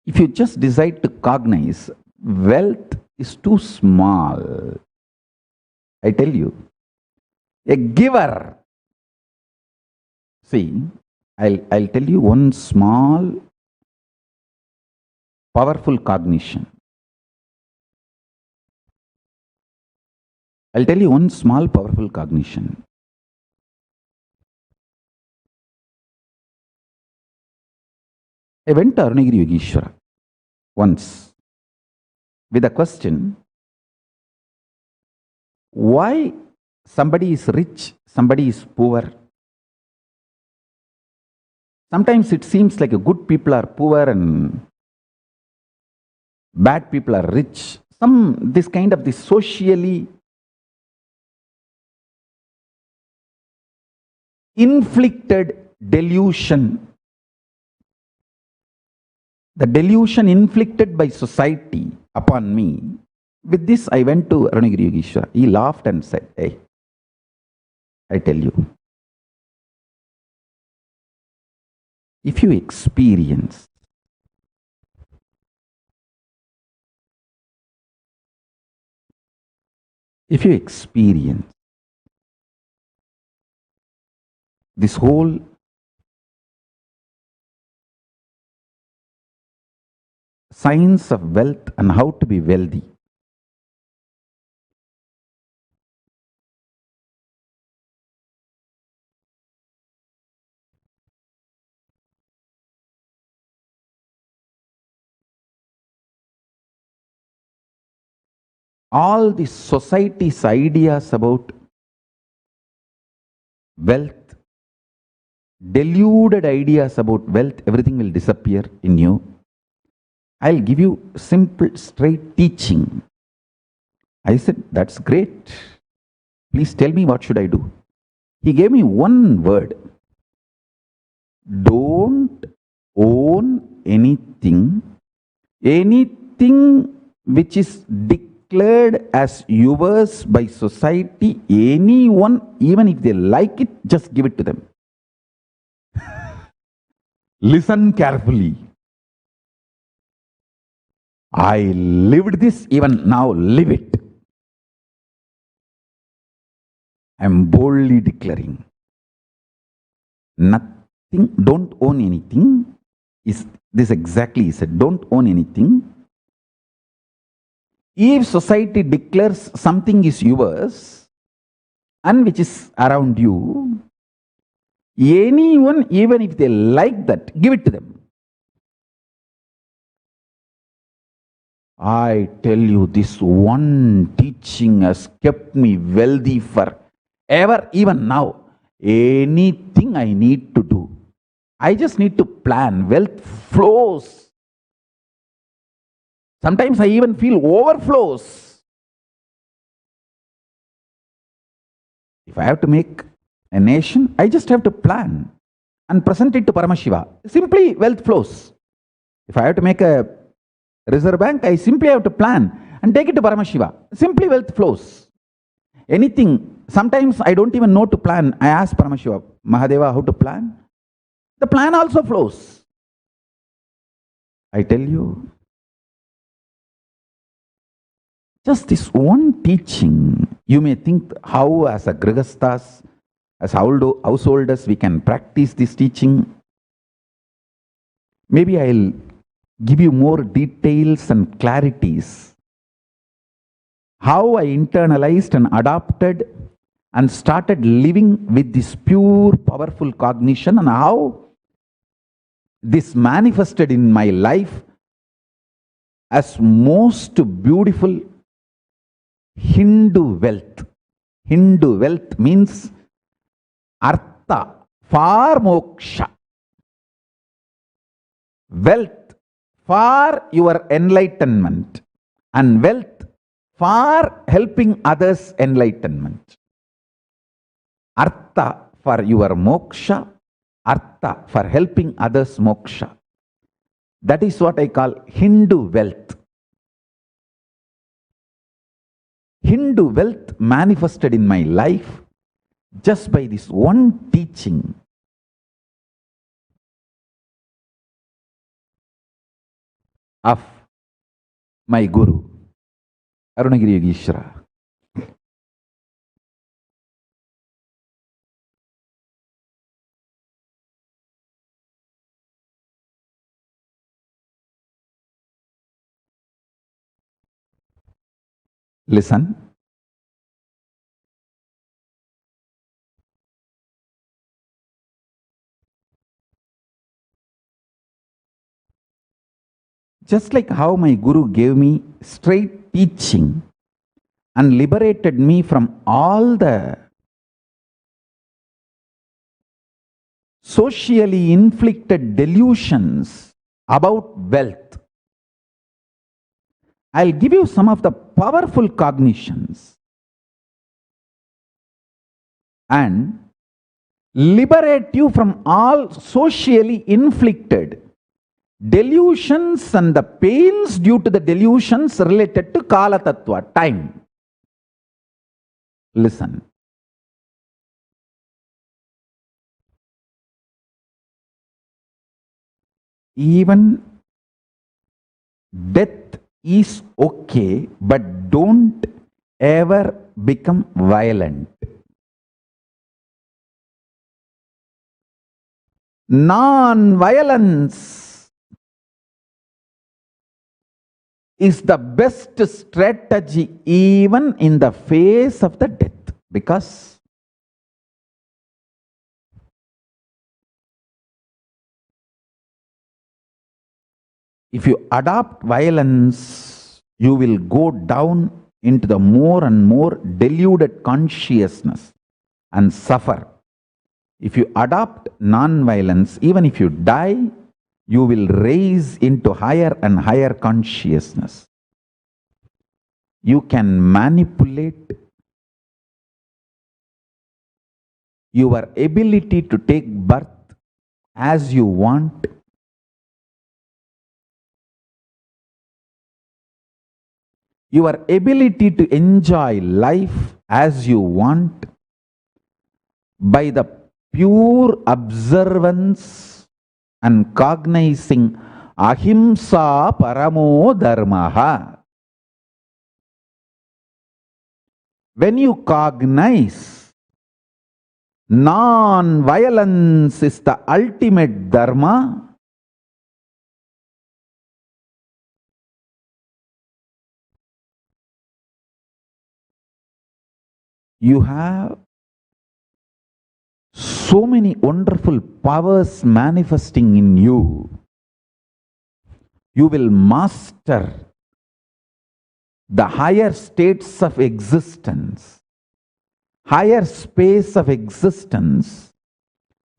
if you just decide to cognize, wealth is too small. I tell you, a giver. See, I'll tell you one small, powerful cognition. I'll tell you one small, powerful cognition. I went to Arunagiri Yogeshwara once with a question: why somebody is rich, somebody is poor? Sometimes it seems like good people are poor and bad people are rich. This kind of socially inflicted delusion. The delusion inflicted by society upon me. With this, I went to Arunagiri Yogeshwara. He laughed and said, "Hey, I tell you, if you experience this whole science of wealth and how to be wealthy, all the society's ideas about wealth, deluded ideas about wealth, everything will disappear in you. I'll give you simple, straight teaching." I said, "That's great. Please tell me, what should I do?" He gave me one word: don't own anything which is declared as yours by society. Anyone, even if they like it, just give it to them. Listen carefully. I lived this, even now live it. I am boldly declaring, nothing, don't own anything. Is this exactly he said, don't own anything. If society declares something is yours and which is around you, anyone, even if they like that, give it to them. I tell you, this one teaching has kept me wealthy forever. Even now, anything I need to do, I just need to plan. Wealth flows. Sometimes I even feel overflows. If I have to make a nation, I just have to plan and present it to Paramashiva. Simply wealth flows. If I have to make a Reserve Bank, I simply have to plan and take it to Paramashiva. Simply wealth flows. Anything, sometimes I don't even know to plan. I ask Paramashiva, Mahadeva, how to plan? The plan also flows. I tell you, just this one teaching, you may think how as a Grihasthas, as householders, we can practice this teaching. Maybe I'll give you more details and clarities. How I internalized and adopted and started living with this pure, powerful cognition, and how this manifested in my life as most beautiful Hindu wealth. Hindu wealth means artha, for moksha. Wealth for your enlightenment and wealth for helping others' enlightenment. Artha for your moksha, artha for helping others' moksha. That is what I call Hindu wealth. Hindu wealth manifested in my life just by this one teaching. Of my Guru, Arunagiri Yogeshwara. Listen. Just like how my Guru gave me straight teaching and liberated me from all the socially inflicted delusions about wealth, I'll give you some of the powerful cognitions and liberate you from all socially inflicted delusions and the pains due to the delusions related to Kala Tattva, time. Listen. Even death is okay, but don't ever become violent. Non-violence is the best strategy even in the face of the death, because if you adopt violence, you will go down into the more and more deluded consciousness and suffer. If you adopt non-violence, even if you die, you will raise into higher and higher consciousness. You can manipulate your ability to take birth as you want. Your ability to enjoy life as you want by the pure observance and cognizing ahimsa paramo dharmaha. When you cognize non-violence is the ultimate dharma, you have so many wonderful powers manifesting in you. You will master the higher states of existence, higher space of existence,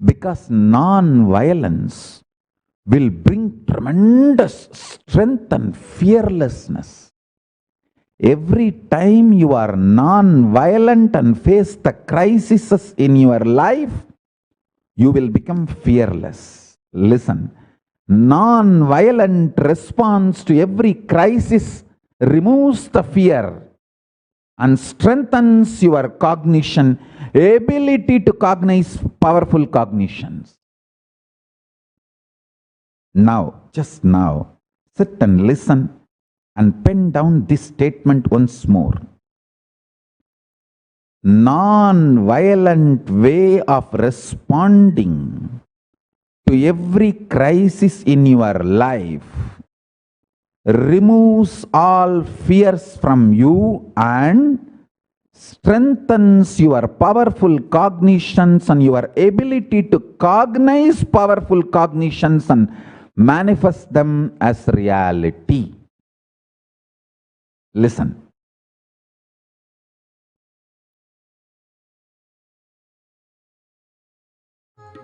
because non-violence will bring tremendous strength and fearlessness. Every time you are non-violent and face the crises in your life, you will become fearless. Listen, non-violent response to every crisis removes the fear and strengthens your cognition, ability to cognize powerful cognitions. Now, just now, sit and listen and pen down this statement once more. Non-violent way of responding to every crisis in your life removes all fears from you and strengthens your powerful cognitions and your ability to cognize powerful cognitions and manifest them as reality. Listen.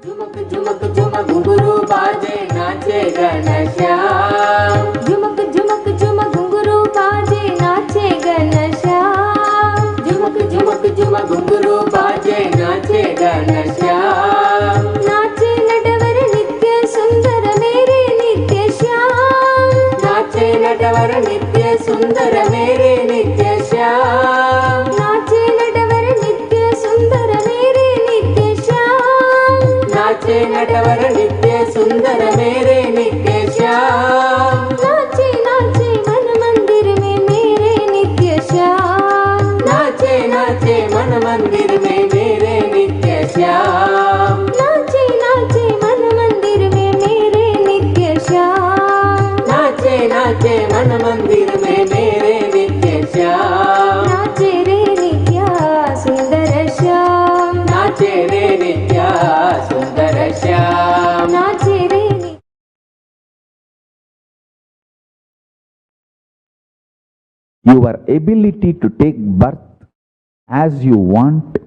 झुमक झुमक झुमक घुंघरू बाजे नाचे घनश्याम झुमक झुमक झुमक घुंघरू बाजे नाचे घनश्याम झुमक झुमक झुमक घुंघरू बाजे नाचे घनश्याम नाचे नटवर नित्य सुंदर मेरे नित्य श्याम नाचे नटवर नित्य सुंदर मेरे नित्य श्याम नाचे नटवर नित्य सुंदर मेरे नित्य श्याम नाचे नटवर नित्य सुंदर मेरे नित्य श्याम नाचे नाचे मन मंदिर में मेरे नित्य श्याम नाचे नाचे मन मंदिर में मेरे नित्य श्याम नाचे नाचे मन मंदिर में मेरे नित्य श्याम नाचे नाचे मन मंदिर में मेरे नित्य श्याम नाचे रे नित्या सुंदर श्याम नाचे रे नित्या सुंदर श्याम नाचे रे Your ability to take birth as you want,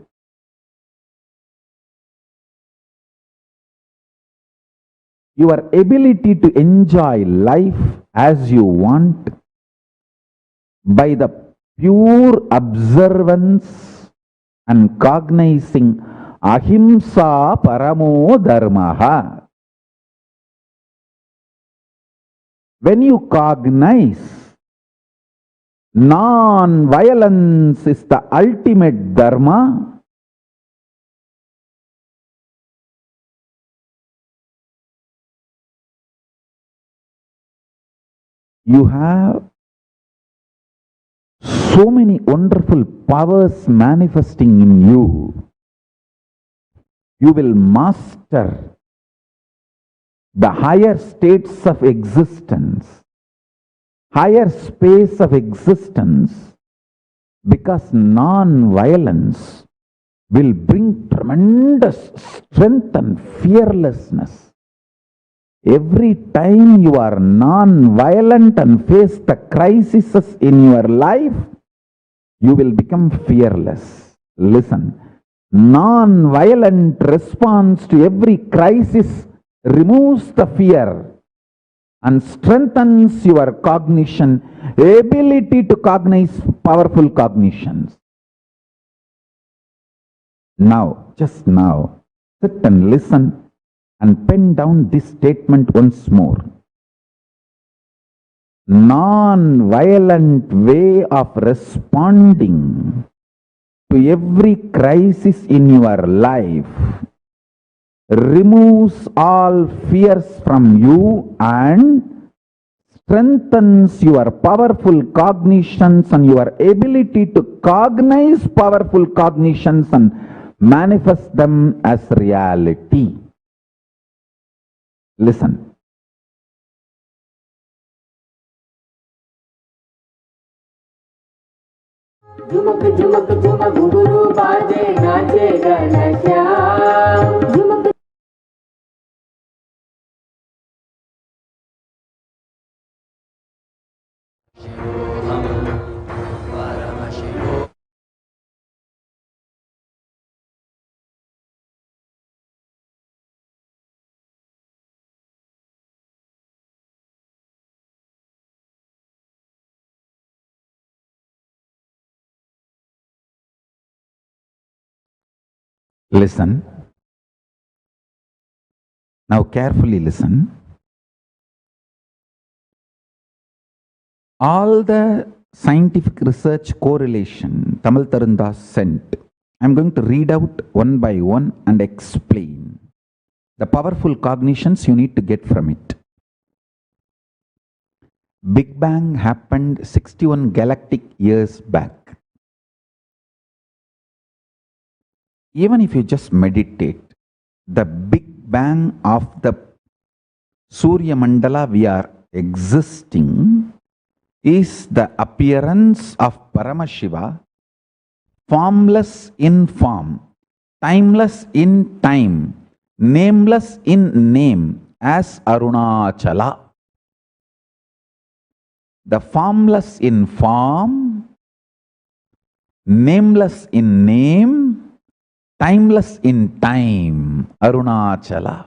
your ability to enjoy life as you want by the pure observance and cognizing ahimsa paramo dharmaha. When you cognize non-violence is the ultimate dharma, you have so many wonderful powers manifesting in you. You will master the higher states of existence, higher space of existence, because non-violence will bring tremendous strength and fearlessness. Every time you are non-violent and face the crises in your life, you will become fearless. Listen, non-violent response to every crisis removes the fear and strengthens your cognition, ability to cognize powerful cognitions. Now, just now, sit and listen and pen down this statement once more. Non-violent way of responding to every crisis in your life removes all fears from you and strengthens your powerful cognitions and your ability to cognize powerful cognitions and manifest them as reality. Listen. झुमक झुमक झुमक घुंघरू बाजे नाचे Ghanshyam झुमक Listen. Now carefully listen. All the scientific research correlation Tamal Tarundas sent, I'm going to read out one by one and explain the powerful cognitions you need to get from it. Big Bang happened 61 galactic years back. Even if you just meditate, the Big Bang of the Surya Mandala we are existing is the appearance of Paramashiva formless in form, timeless in time, nameless in name as Arunachala. The formless in form, nameless in name, timeless in time, Arunachala.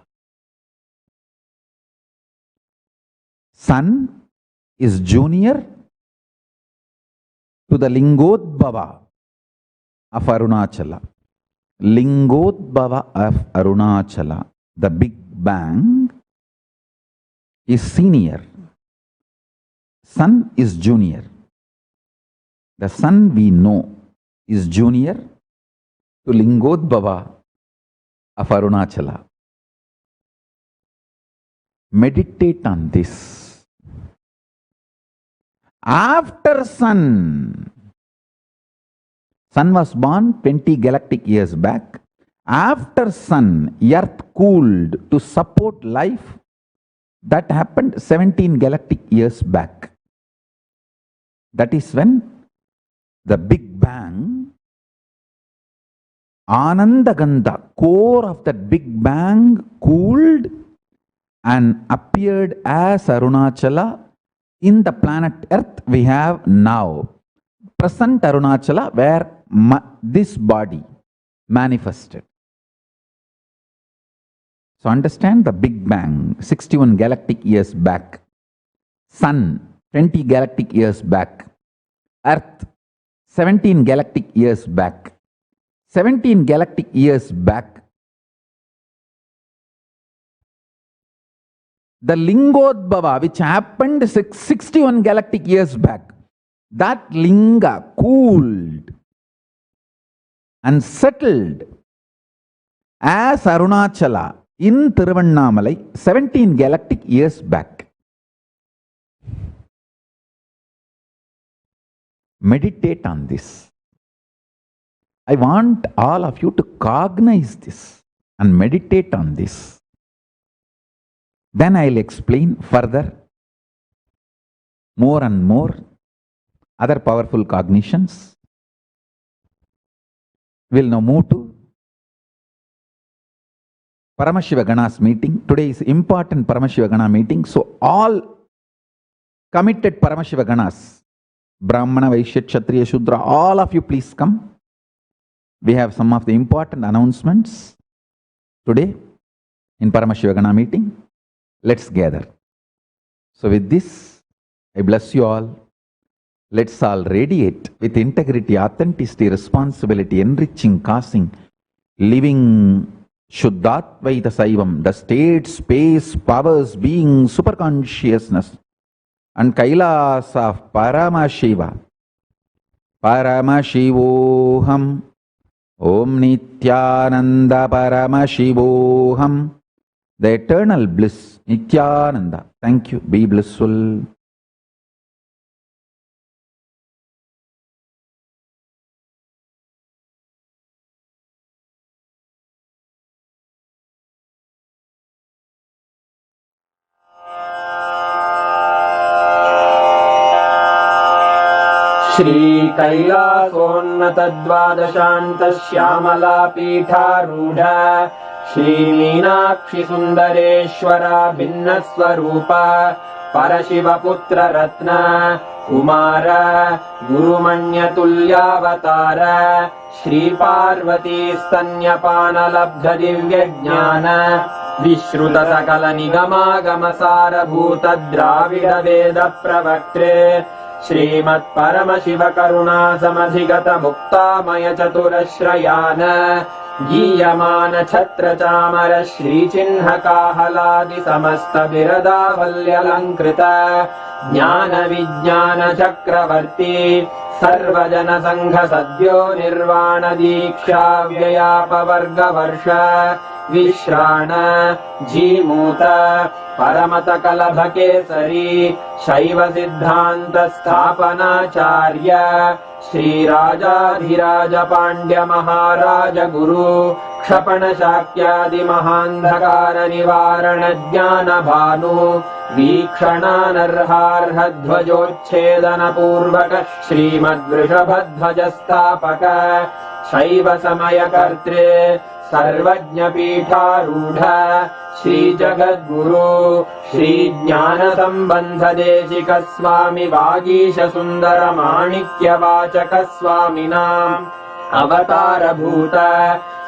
Sun is junior to the Lingodbhava of Arunachala. Lingodbhava of Arunachala, the Big Bang, is senior. Sun is junior. The sun we know is junior to Lingodbhava of Arunachala. Meditate on this. After sun was born 20 galactic years back. After sun, earth cooled to support life. That happened 17 galactic years back. That is when the Big Bang, Anandagandha, core of that Big Bang cooled and appeared as Arunachala in the planet Earth we have now. Present Arunachala where this body manifested. So understand the Big Bang, 61 galactic years back. Sun, 20 galactic years back. Earth, 17 galactic years back. 17 galactic years back. The Lingodbhava, which happened 61 galactic years back, that linga cooled and settled as Arunachala in Tiruvannamalai 17 galactic years back. Meditate on this. I want all of you to cognize this and meditate on this. Then I'll explain further, more and more, other powerful cognitions. We'll now move to Paramashiva Ganas meeting. Today is important Paramashiva Gana meeting. So all committed Paramashiva Ganas, Brahmana, Vaishya, Kshatriya, Shudra, all of you please come. We have some of the important announcements today in Paramashiva Gana meeting. Let's gather. So with this, I bless you all. Let's all radiate with integrity, authenticity, responsibility, enriching, causing, living Shuddhatvaita Saivam, the state, space, powers, being, superconsciousness, and Kailas of Paramashiva. Paramashivoham, Om Nityananda Paramashivoham, the eternal bliss, Nityananda. Thank you. Be blissful. Shri कैलासोन्नत द्वादशान्त Shyamala पीठारूढ़ Shri Meenakshi सुंदरेश्वरा भिन्न स्वरूप परशिव पुत्र रत्न कुमार गुरुमण्य तुल्यावतार श्री पार्वती स्तन्यपान लब्ध दिव्य ज्ञान विश्रुत सकल निगमागम सारभूत द्राविड वेद प्रवक्त्रे श्रीमत् परमशिव करुणा समधिगत मुक्तामय चतुरश्रयान गीयमान छत्र चामर श्री चिन्ह काहलादि समस्त बिरदावल्यलंकृत ज्ञान विज्ञान चक्रवर्ती सर्वजन संघ सद्यो निर्वाण दीक्षा व्ययापवर्ग वर्ष विश्राण जीमूत परमत कलभकेसरी शैव सिद्धान्त स्थापनाचार्य श्रीराजाधिराज पाण्ड्य महाराज गुरु क्षपण शाक्यादि महान्धकार निवारण ज्ञान भानु वीक्षणानर्हार्ह ध्वजोच्छेदन पूर्वक श्रीमद्वृषभध्वज स्थापक शैव समय कर्त्रे सर्वज्ञ पीठारूढ़ श्री जगद्गुरु श्री ज्ञान संबंध देशिक स्वामी वागीश सुंदर माणिक्य वाचक स्वामिनाम् अवतार भूत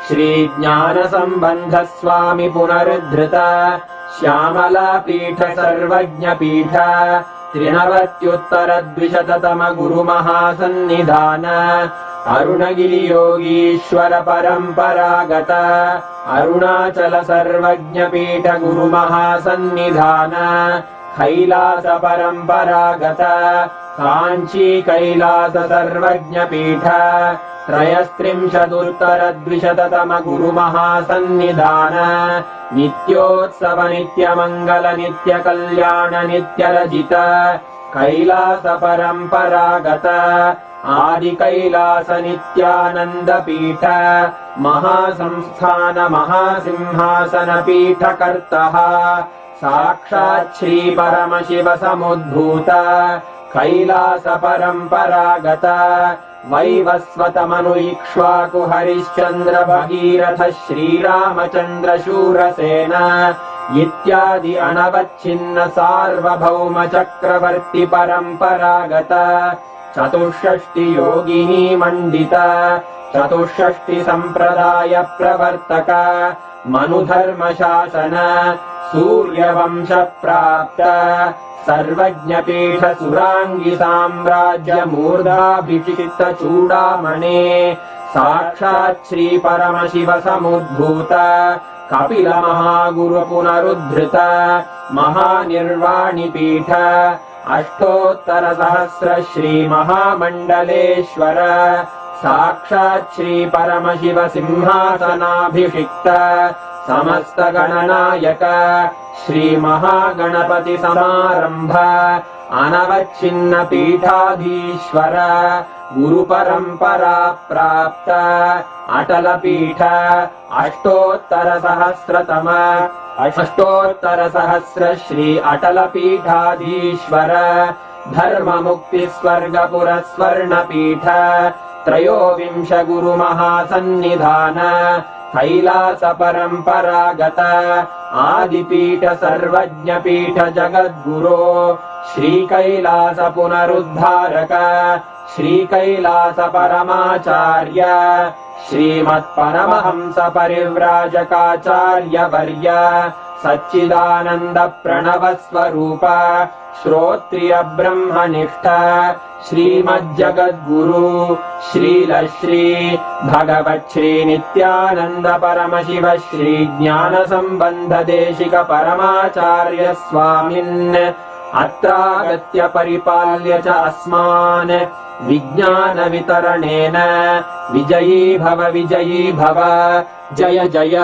श्री ज्ञान संबंध स्वामी पुनरुद्धृत श्यामला पीठ सर्वज्ञ पीठ त्रिनवत्युत्तर द्विशततम गुरु महासन्निधान अरुणगिरि योगीश्वर परंपरागत अरुणाचल सर्वज्ञ पीठ गुरु महासन्निधान कैलास परंपरागत कांची कैलास सर्वज्ञ पीठ त्रयस्त्रिंशदुत्तर द्विशततम गुरु महासन्निधान नित्योत्सव नित्य मंगल नित्य कल्याण नित्य रजित कैलास परंपरागत आदि कैलास नित्यानंद पीठ महासंस्थान महासिंहासन पीठ कर्तः साक्षात् श्री परम शिव समुद्भूत कैलास परंपरागत वैवस्वत मनु इक्ष्वाकु हरिश्चंद्र भगीरथ श्रीरामचंद्र शूरसेन इत्यादि अनवच्छिन्न सार्वभौम चक्रवर्ति परंपरागत चतुष्षष्टि योगिनी मंडित चतुष्षष्टि संप्रदाय प्रवर्तक मनुधर्म शासन सूर्यवंश प्राप्त सर्वज्ञ पीठ सुरांगी साम्राज्य मूर्धाभिषिक्त चूड़ामणे साक्षात् श्री परम शिव समुद्भूत कपिल महागुरु पुनरुद्धृत महानिर्वाणि पीठ अष्टोत्तर सहस्र श्री महामंडलेश्वर साक्षात् श्री परम शिव सिंहासनाभिषिक्त समस्त गणनायक श्री महागणपति समारंभ अनवच्छिन्न पीठाधीश्वर गुरु परंपरा प्राप्त अटल पीठ अष्टोत्तर सहस्र श्री अटल पीठाधीश्वर धर्म मुक्ति स्वर्गपुर स्वर्ण पीठ त्रयोविंश गुरु महासन्निधान कैलास परंपरागत आदिपीठ सर्वज्ञ पीठ जगद्गुरो श्री कैलास पुनरुद्धारक श्री कैलास परमाचार्य श्रीमत्परमहंस परिव्राजकाचार्य वर्य सच्चिदानंद प्रणव स्वरूप श्रोत्रिय ब्रह्मनिष्ठ श्रीमज्जगद्गुरु श्रील श्री भगवत् श्री नित्यानंद परम शिव श्री ज्ञान संबंध देशिक परमाचार्य स्वामिन् अत्रागत्य परिपाल्य च अस्मान् विज्ञान वितरणेन विजयी भव जय जय।